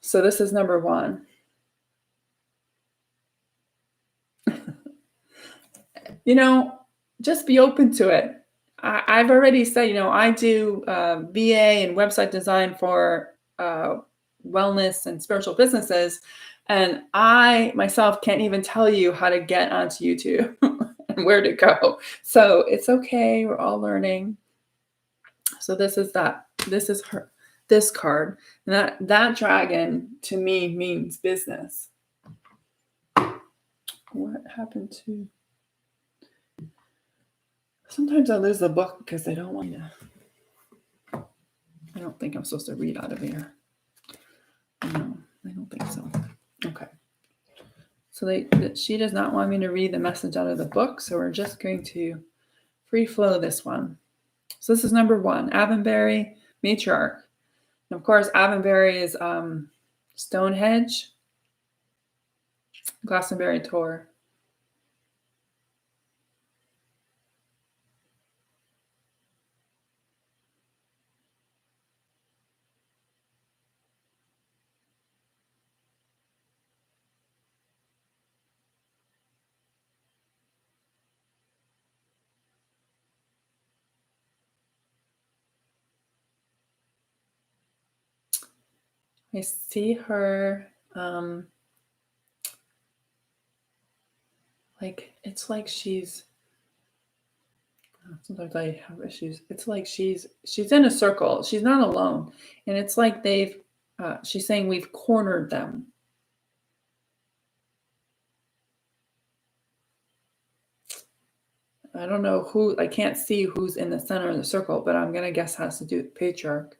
So this is number one. Just be open to it. I've already said, I do VA and website design for wellness and spiritual businesses. And I myself can't even tell you how to get onto YouTube and where to go. So it's okay. We're all learning. So this is that. This is this card. And that dragon to me means business. What happened to... Sometimes I lose the book because they don't want me to. I don't think I'm supposed to read out of here. No, I don't think so. Okay. So she does not want me to read the message out of the book, so we're just going to free flow this one. So this is number one, Avonbury Matriarch. And of course, Avonbury is Stonehenge, Glastonbury Tor. I see her it's like she's... Sometimes I have issues. It's like she's in a circle. She's not alone. And it's like she's saying we've cornered them. I don't know who, I can't see who's in the center of the circle, but I'm going to guess has to do with the patriarch.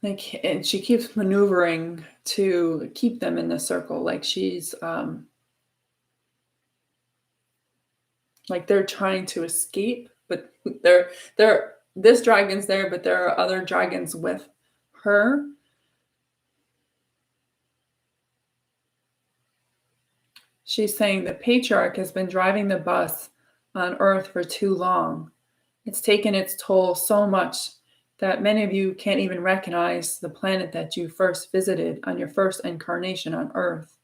And she keeps maneuvering to keep them in the circle. Like she's, like they're trying to escape, but this dragon's there, but there are other dragons with her. She's saying the patriarch has been driving the bus on Earth for too long. It's taken its toll so much that many of you can't even recognize the planet that you first visited on your first incarnation on Earth.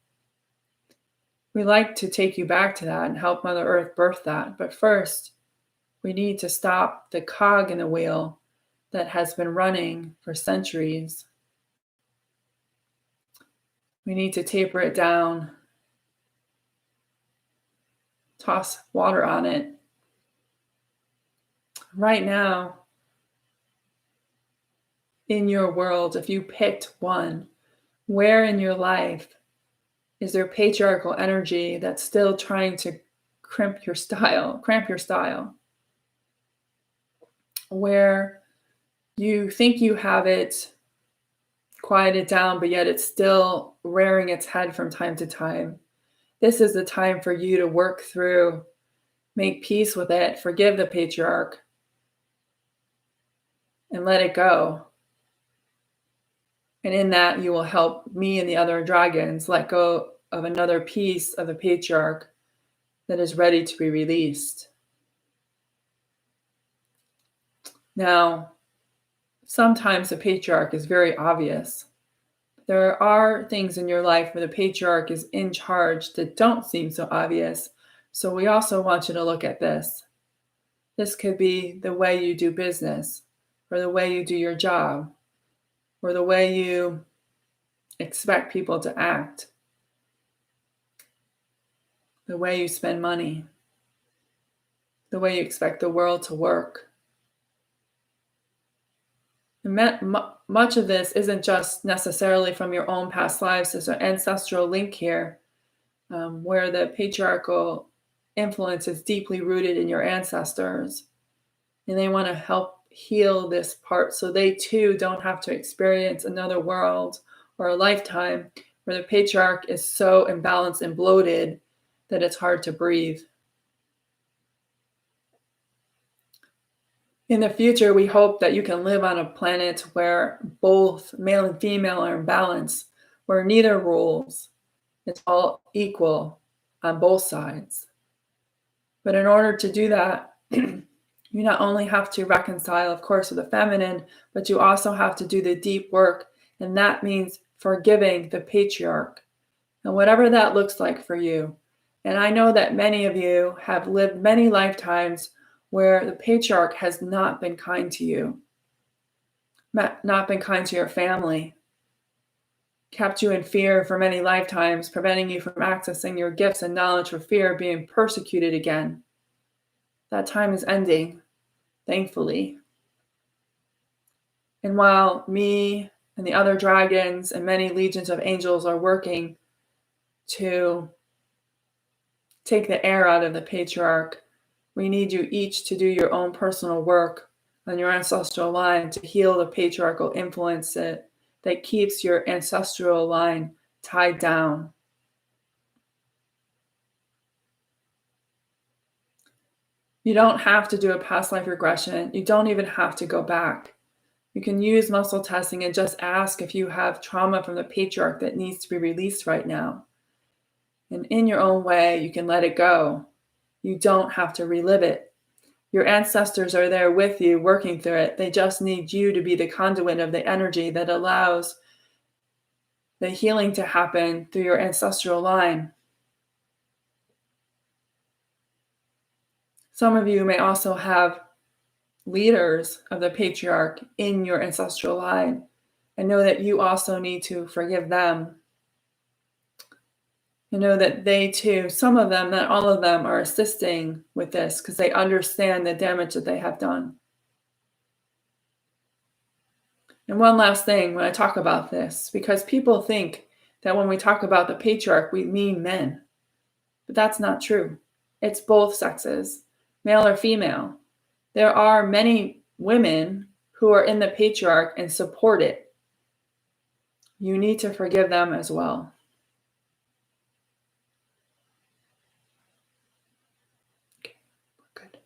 We like to take you back to that and help Mother Earth birth that. But first, we need to stop the cog in the wheel that has been running for centuries. We need to taper it down, toss water on it. Right now, in your world, if you picked one, where in your life is there patriarchal energy that's still trying to cramp your style? Where you think you have it quieted down, but yet it's still rearing its head from time to time. This is the time for you to work through, make peace with it, forgive the patriarch, and let it go. And in that, you will help me and the other dragons let go of another piece of the patriarch that is ready to be released. Now, sometimes the patriarch is very obvious. There are things in your life where the patriarch is in charge that don't seem so obvious. So we also want you to look at this. This could be the way you do business, or the way you do your job, or the way you expect people to act, the way you spend money, the way you expect the world to work. And much of this isn't just necessarily from your own past lives. There's an ancestral link here where the patriarchal influence is deeply rooted in your ancestors. And they want to help heal this part so they too don't have to experience another world or a lifetime where the patriarch is so imbalanced and bloated that it's hard to breathe. In the future, we hope that you can live on a planet where both male and female are in balance, where neither rules. It's all equal on both sides. But in order to do that, you not only have to reconcile, of course, with the feminine, but you also have to do the deep work. And that means forgiving the patriarch and whatever that looks like for you. And I know that many of you have lived many lifetimes where the patriarch has not been kind to you, not been kind to your family, kept you in fear for many lifetimes, preventing you from accessing your gifts and knowledge for fear of being persecuted again. That time is ending, thankfully. And while me and the other dragons and many legions of angels are working to take the air out of the patriarch, we need you each to do your own personal work on your ancestral line to heal the patriarchal influence that keeps your ancestral line tied down. You don't have to do a past life regression. You don't even have to go back. You can use muscle testing and just ask if you have trauma from the patriarch that needs to be released right now. And in your own way, you can let it go. You don't have to relive it. Your ancestors are there with you, working through it. They just need you to be the conduit of the energy that allows the healing to happen through your ancestral line. Some of you may also have leaders of the patriarch in your ancestral line, and know that you also need to forgive them. And know that they too, some of them, not all of them, are assisting with this because they understand the damage that they have done. And one last thing when I talk about this, because people think that when we talk about the patriarch, we mean men. But that's not true. It's both sexes, male or female. There are many women who are in the patriarch and support it. You need to forgive them as well. Okay, we're good.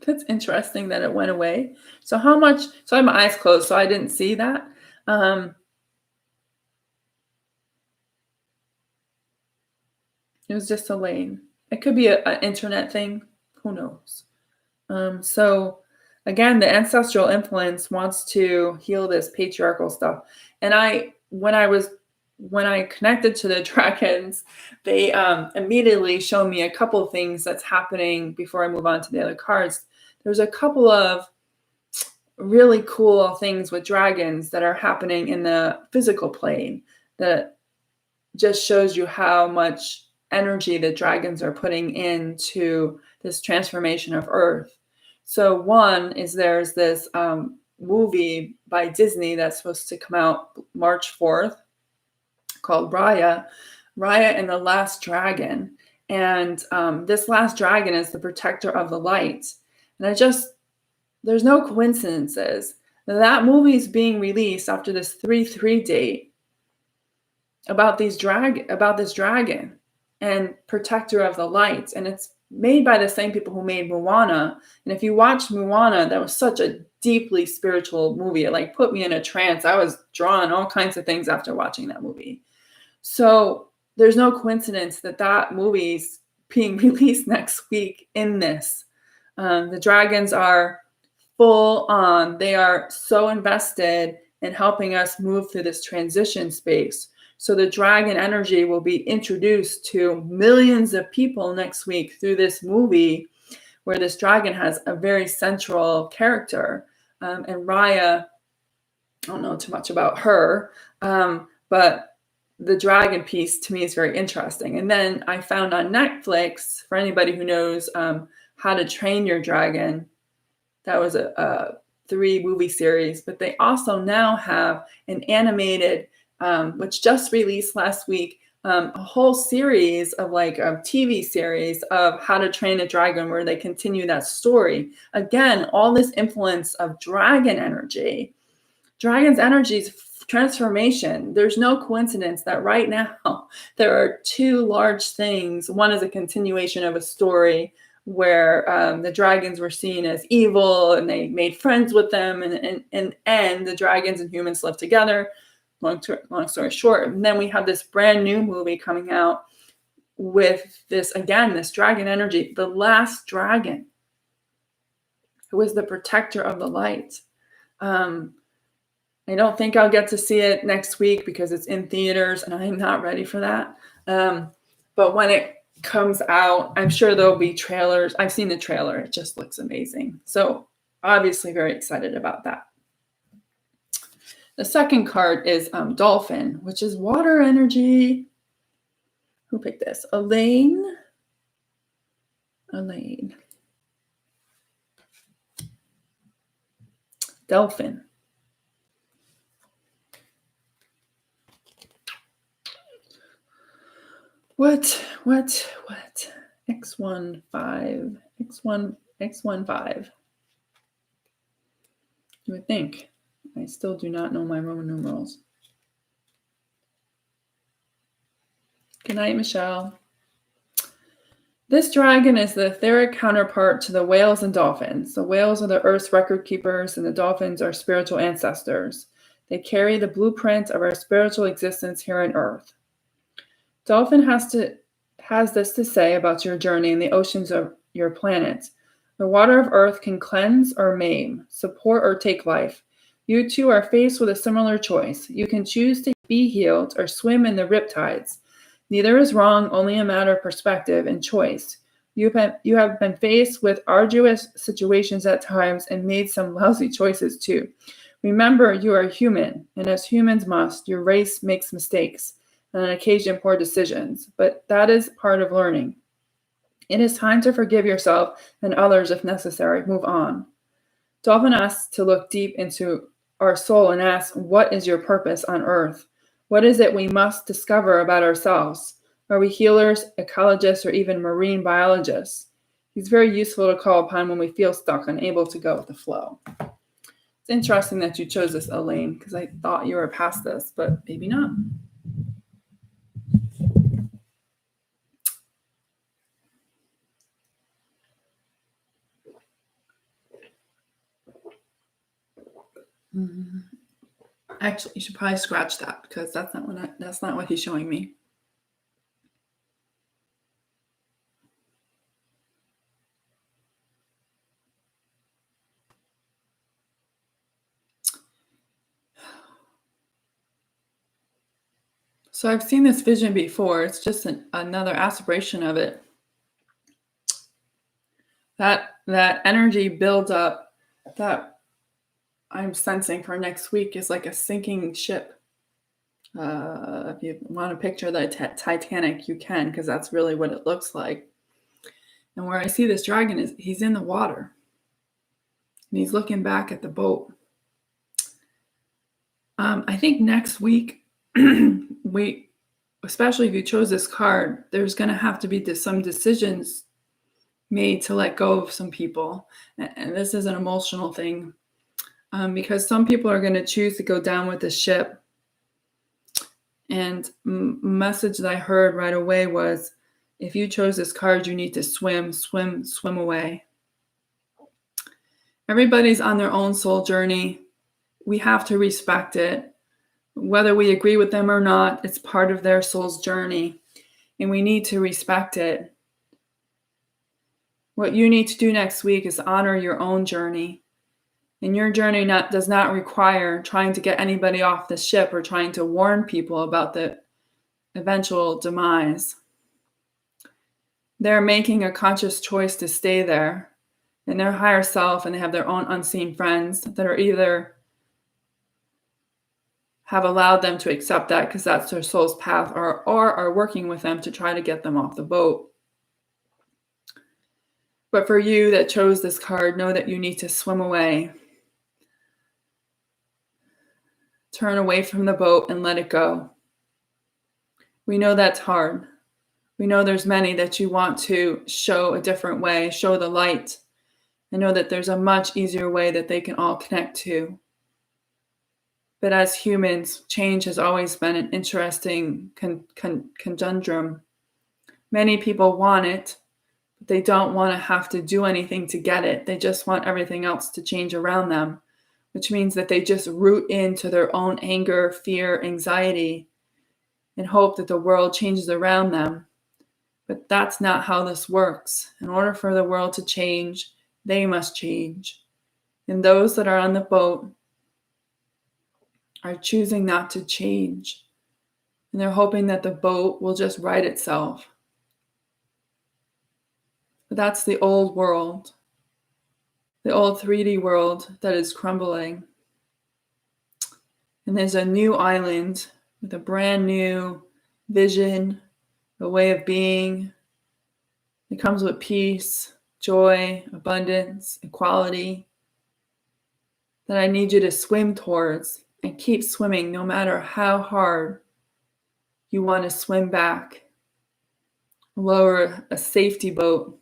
That's interesting that it went away. So how much, so I have my eyes closed, so I didn't see that. It was just a lane. It could be an internet thing. Who knows? So again, the ancestral influence wants to heal this patriarchal stuff. And when I connected to the dragons, they immediately showed me a couple of things that's happening before I move on to the other cards. There's a couple of really cool things with dragons that are happening in the physical plane that just shows you how much energy the dragons are putting into this transformation of Earth. So one is there's this movie by Disney that's supposed to come out March 4th called Raya and the Last Dragon. And this last dragon is the protector of the light. And there's no coincidences. That movie is being released after this 3/3 date about this dragon and protector of the light. And it's made by the same people who made Moana. And if you watch Moana, that was such a deeply spiritual movie. It like put me in a trance. I was drawing all kinds of things after watching that movie. So there's no coincidence that movie's being released next week in this. The dragons are full on. They are so invested in helping us move through this transition space. So the dragon energy will be introduced to millions of people next week through this movie where this dragon has a very central character. And Raya, I don't know too much about her, but the dragon piece to me is very interesting. And then I found on Netflix, for anybody who knows How to Train Your Dragon, that was a 3-movie series, but they also now have an animated which just released last week, a whole series of like a TV series of How to Train a Dragon where they continue that story. Again, all this influence of dragon energy. Dragon's energy is transformation. There's no coincidence that right now there are two large things. One is a continuation of a story where the dragons were seen as evil and they made friends with them, and the dragons and humans lived together. Long story short. And then we have this brand new movie coming out with this dragon energy, the last dragon, who was the protector of the light. I don't think I'll get to see it next week because it's in theaters and I'm not ready for that. But when it comes out, I'm sure there'll be trailers. I've seen the trailer. It just looks amazing. So obviously very excited about that. The second card is Dolphin, which is water energy. Who picked this? Elaine. Dolphin. What? X15. X15. You would think. I still do not know my Roman numerals. Good night, Michelle. This dragon is the etheric counterpart to the whales and dolphins. The whales are the Earth's record keepers, and the dolphins are spiritual ancestors. They carry the blueprint of our spiritual existence here on Earth. Dolphin has this to say about your journey in the oceans of your planet. The water of Earth can cleanse or maim, support or take life. You too are faced with a similar choice. You can choose to be healed or swim in the riptides. Neither is wrong, only a matter of perspective and choice. You have been faced with arduous situations at times and made some lousy choices too. Remember, you are human, and as humans must, your race makes mistakes and on occasion poor decisions, but that is part of learning. It is time to forgive yourself and others if necessary. Move on. Dolphin asks to look deep into our soul and ask, what is your purpose on Earth? What is it we must discover about ourselves? Are we healers, ecologists, or even marine biologists? He's very useful to call upon when we feel stuck, unable to go with the flow. It's interesting that you chose this, Elaine, because I thought you were past this, but maybe not. Actually, you should probably scratch that because that's not what he's showing me. So I've seen this vision before. It's just another aspiration of it. That energy builds up that I'm sensing for next week is like a sinking ship. If you want to picture the Titanic, you can, because that's really what it looks like. And where I see this dragon is he's in the water. And he's looking back at the boat. I think next week, especially if you chose this card, there's going to have to be some decisions made to let go of some people. And this is an emotional thing because some people are going to choose to go down with the ship. And message that I heard right away was, if you chose this card, you need to swim away. Everybody's on their own soul journey. We have to respect it. Whether we agree with them or not, it's part of their soul's journey, and we need to respect it. What you need to do next week is honor your own journey. And your journey does not require trying to get anybody off the ship or trying to warn people about the eventual demise. They're making a conscious choice to stay there in their higher self, and they have their own unseen friends that are either have allowed them to accept that because that's their soul's path, or are working with them to try to get them off the boat. But for you that chose this card, know that you need to swim away. Turn away from the boat and let it go. We know that's hard. We know there's many that you want to show a different way, show the light, and know that there's a much easier way that they can all connect to. But as humans, change has always been an interesting conundrum. Many people want it, but they don't want to have to do anything to get it. They just want everything else to change around them, which means that they just root into their own anger, fear, anxiety, and hope that the world changes around them. But that's not how this works. In order for the world to change, they must change. And those that are on the boat are choosing not to change. And they're hoping that the boat will just right itself. But that's the old world, the old 3D world that is crumbling. And there's a new island with a brand new vision, a way of being. It comes with peace, joy, abundance, equality that I need you to swim towards and keep swimming no matter how hard you want to swim back. Lower a safety boat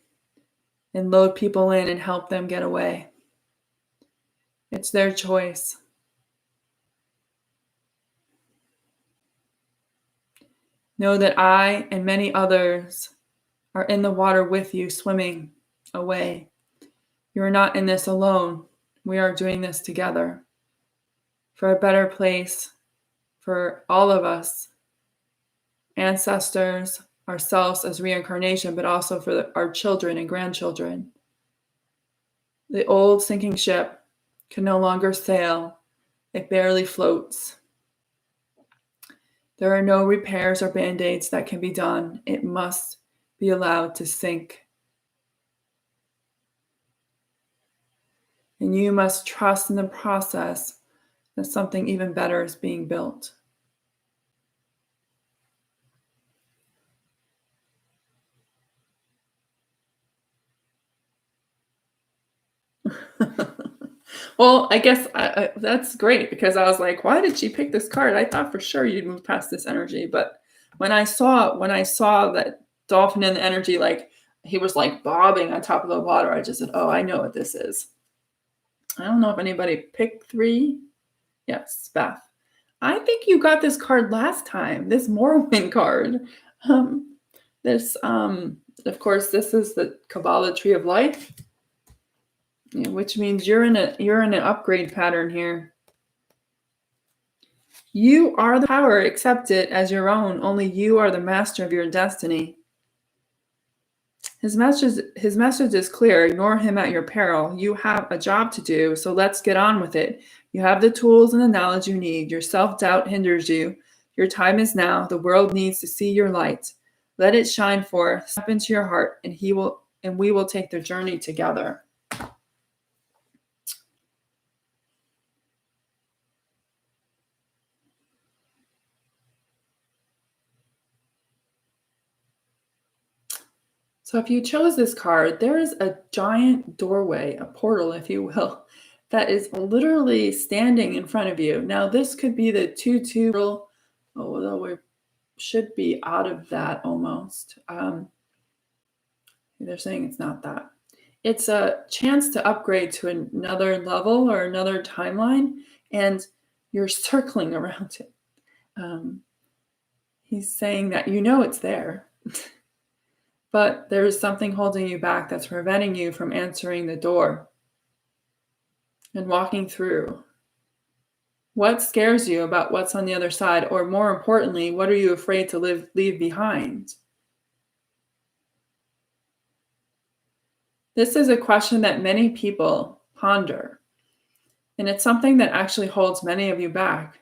and load people in and help them get away. It's their choice. Know that I and many others are in the water with you, swimming away. You are not in this alone. We are doing this together for a better place for all of us, ancestors, ourselves as reincarnation, but also for our children and grandchildren. The old sinking ship can no longer sail. It barely floats. There are no repairs or band-aids that can be done. It must be allowed to sink. And you must trust in the process that something even better is being built. Well, I guess that's great because I was like, why did she pick this card? I thought for sure you'd move past this energy. But when I saw that dolphin in the energy, like he was like bobbing on top of the water, I just said, oh, I know what this is. I don't know if anybody picked 3. Yes, Beth. I think you got this card last time, this Morrowind card. Of course, this is the Kabbalah Tree of Life, which means you're in an upgrade pattern here. You are the power. Accept it as your own. Only you are the master of your destiny. His message is clear. Ignore him at your peril. You have a job to do, so let's get on with it. You have the tools and the knowledge you need. Your self-doubt hinders you. Your time is now. The world needs to see your light. Let it shine forth. Step into your heart, and we will take the journey together. So if you chose this card, there is a giant doorway, a portal, if you will, that is literally standing in front of you. Now, this could be the 2-2 portal, although we should be out of that almost. They're saying it's not that. It's a chance to upgrade to another level or another timeline, and you're circling around it. He's saying that you know it's there. But there is something holding you back that's preventing you from answering the door and walking through. What scares you about what's on the other side? Or more importantly, what are you afraid to leave behind? This is a question that many people ponder. And it's something that actually holds many of you back.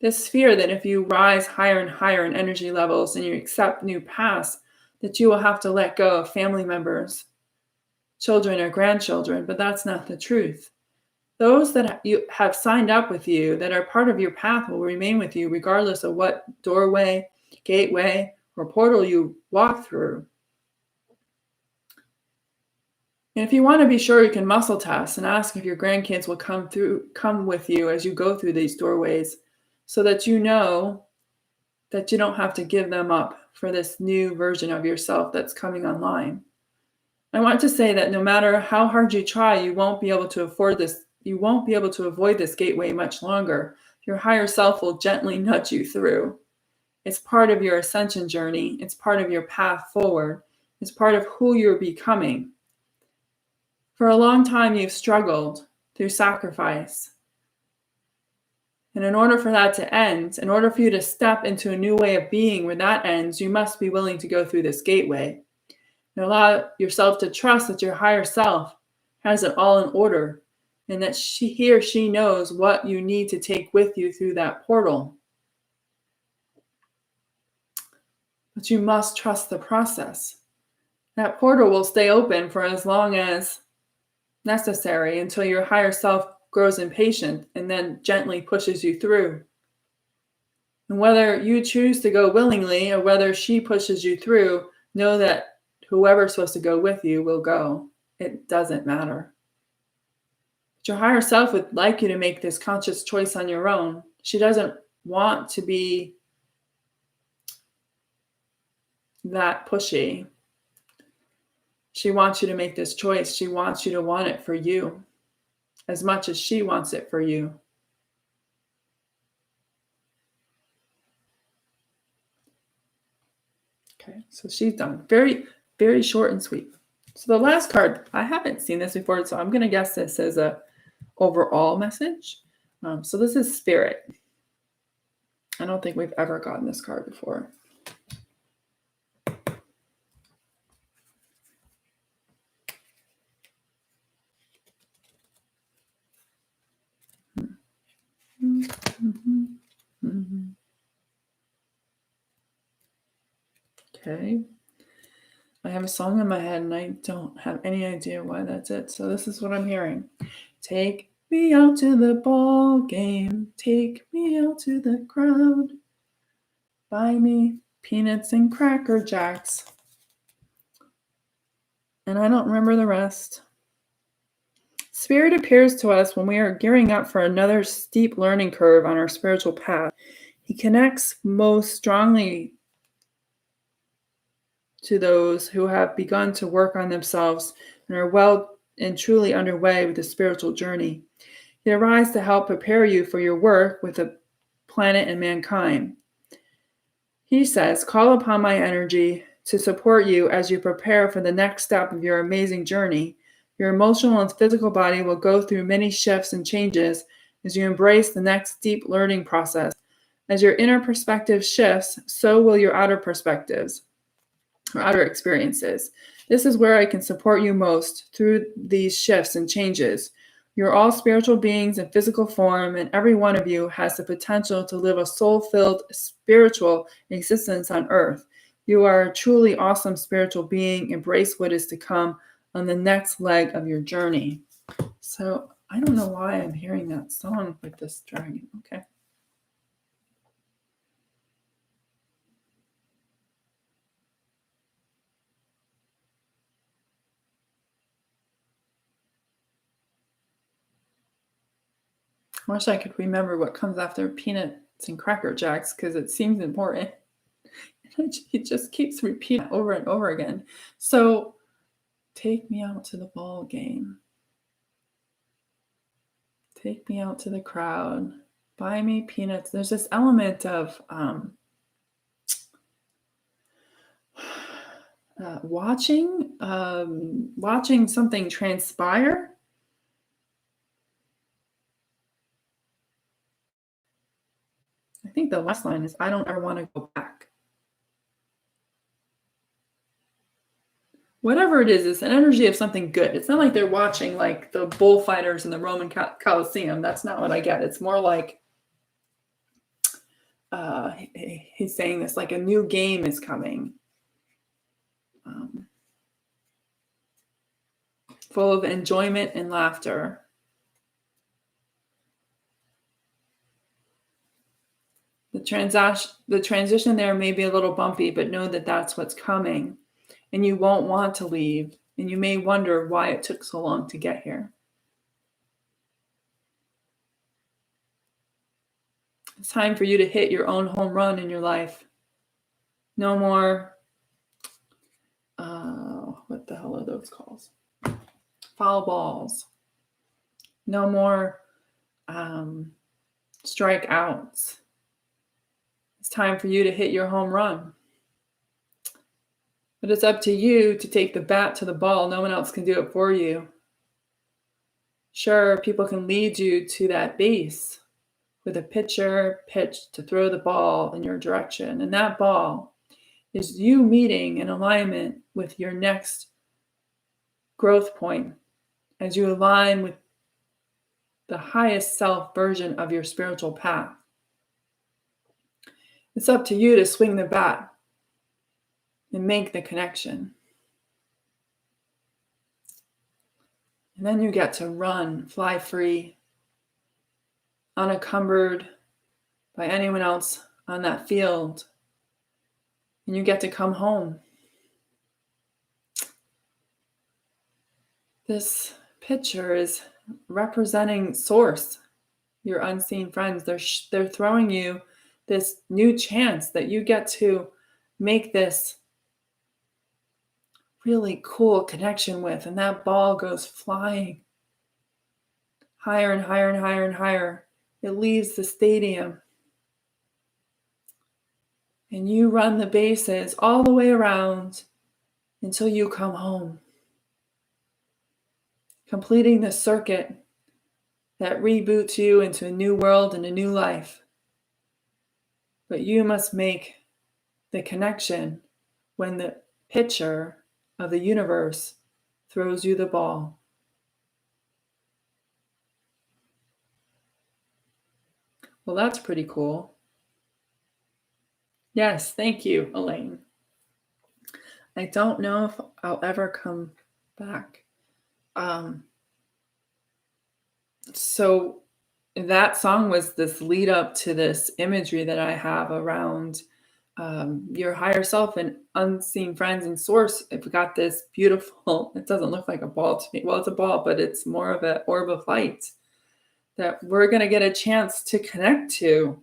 This fear that if you rise higher and higher in energy levels and you accept new paths, that you will have to let go of family members, children or grandchildren, but that's not the truth. Those that you have signed up with you, that are part of your path, will remain with you regardless of what doorway, gateway, or portal you walk through. And if you want to be sure, you can muscle test and ask if your grandkids will come with you as you go through these doorways, so that you know that you don't have to give them up for this new version of yourself that's coming online. I want to say that no matter how hard you try, you won't be able to avoid this gateway much longer. your higher self will gently nudge you through. It's part of your ascension journey. It's part of your path forward. It's part of who you're becoming. For a long time, you've struggled through sacrifice. And in order for that to end, in order for you to step into a new way of being where that ends, you must be willing to go through this gateway and allow yourself to trust that your higher self has it all in order and that he or she knows what you need to take with you through that portal. But you must trust the process. That portal will stay open for as long as necessary until your higher self grows impatient and then gently pushes you through. And whether you choose to go willingly or whether she pushes you through, know that whoever's supposed to go with you will go. It doesn't matter. But your higher self would like you to make this conscious choice on your own. She doesn't want to be that pushy. She wants you to make this choice. She wants you to want it for you as much as she wants it for you. Okay, so she's done. Very, very short and sweet. So the last card, I haven't seen this before, so I'm going to guess this is a overall message. So this is Spirit. I don't think we've ever gotten this card before. Okay. I have a song in my head and I don't have any idea why that's it. So this is what I'm hearing. Take me out to the ball game. Take me out to the crowd. Buy me peanuts and Cracker Jacks. And I don't remember the rest. Spirit appears to us when we are gearing up for another steep learning curve on our spiritual path. He connects most strongly to those who have begun to work on themselves and are well and truly underway with the spiritual journey. He arrives to help prepare you for your work with the planet and mankind. He says, call upon my energy to support you as you prepare for the next step of your amazing journey. Your emotional and physical body will go through many shifts and changes as you embrace the next deep learning process. As your inner perspective shifts, so will your outer perspectives or outer experiences. This is where I can support you most through these shifts and changes. You're all spiritual beings in physical form, and every one of you has the potential to live a soul-filled spiritual existence on earth. You are a truly awesome spiritual being. Embrace what is to come on the next leg of your journey. So I don't know why I'm hearing that song with this dragon. Okay. I wish I could remember what comes after peanuts and Cracker Jacks because it seems important. It just keeps repeating over and over again. So take me out to the ball game. Take me out to the crowd. Buy me peanuts. There's this element of watching something transpire. I think the last line is, I don't ever want to go back. Whatever it is, it's an energy of something good. It's not like they're watching like the bullfighters in the Roman Colosseum. That's not what I get. It's more like he's saying this, like a new game is coming. Full of enjoyment and laughter. The transition there may be a little bumpy, but know that that's what's coming. And you won't want to leave. And you may wonder why it took so long to get here. It's time for you to hit your own home run in your life. No more, what the hell are those calls? Foul balls. No more strikeouts. It's time for you to hit your home run. But it's up to you to take the bat to the ball. No one else can do it for you. Sure, people can lead you to that base with a pitcher pitch to throw the ball in your direction. And that ball is you meeting in alignment with your next growth point as you align with the highest self version of your spiritual path. It's up to you to swing the bat and make the connection. And then you get to run, fly free, unencumbered by anyone else on that field. And you get to come home. This picture is representing Source, your unseen friends. They're throwing you this new chance that you get to make this really cool connection with, and that ball goes flying higher and higher and higher and higher. It leaves the stadium, and you run the bases all the way around until you come home, completing the circuit that reboots you into a new world and a new life. But you must make the connection when the pitcher of the universe throws you the ball. Well, that's pretty cool. Yes, thank you, Elaine. I don't know if I'll ever come back. So that song was this lead up to this imagery that I have around your higher self and unseen friends and Source. I've got this beautiful, it doesn't look like a ball to me. Well, it's a ball, but it's more of an orb of light that we're going to get a chance to connect to,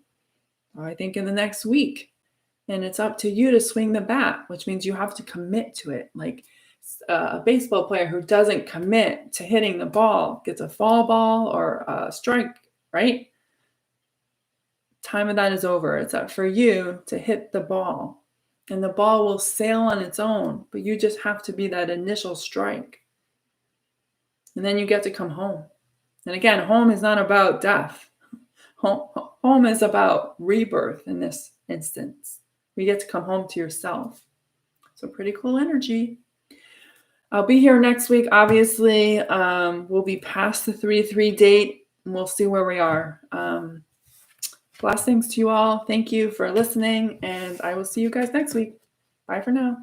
I think, in the next week. And it's up to you to swing the bat, which means you have to commit to it. Like a baseball player who doesn't commit to hitting the ball gets a foul ball or a strike, right? Time of that is over. It's up for you to hit the ball, and the ball will sail on its own, but you just have to be that initial strike. And then you get to come home. And again, home is not about death. Home is about rebirth in this instance. You get to come home to yourself. So pretty cool energy. I'll be here next week. Obviously, we'll be past the 3/3 date, and we'll see where we are. Blessings to you all. Thank you for listening, and I will see you guys next week. Bye for now.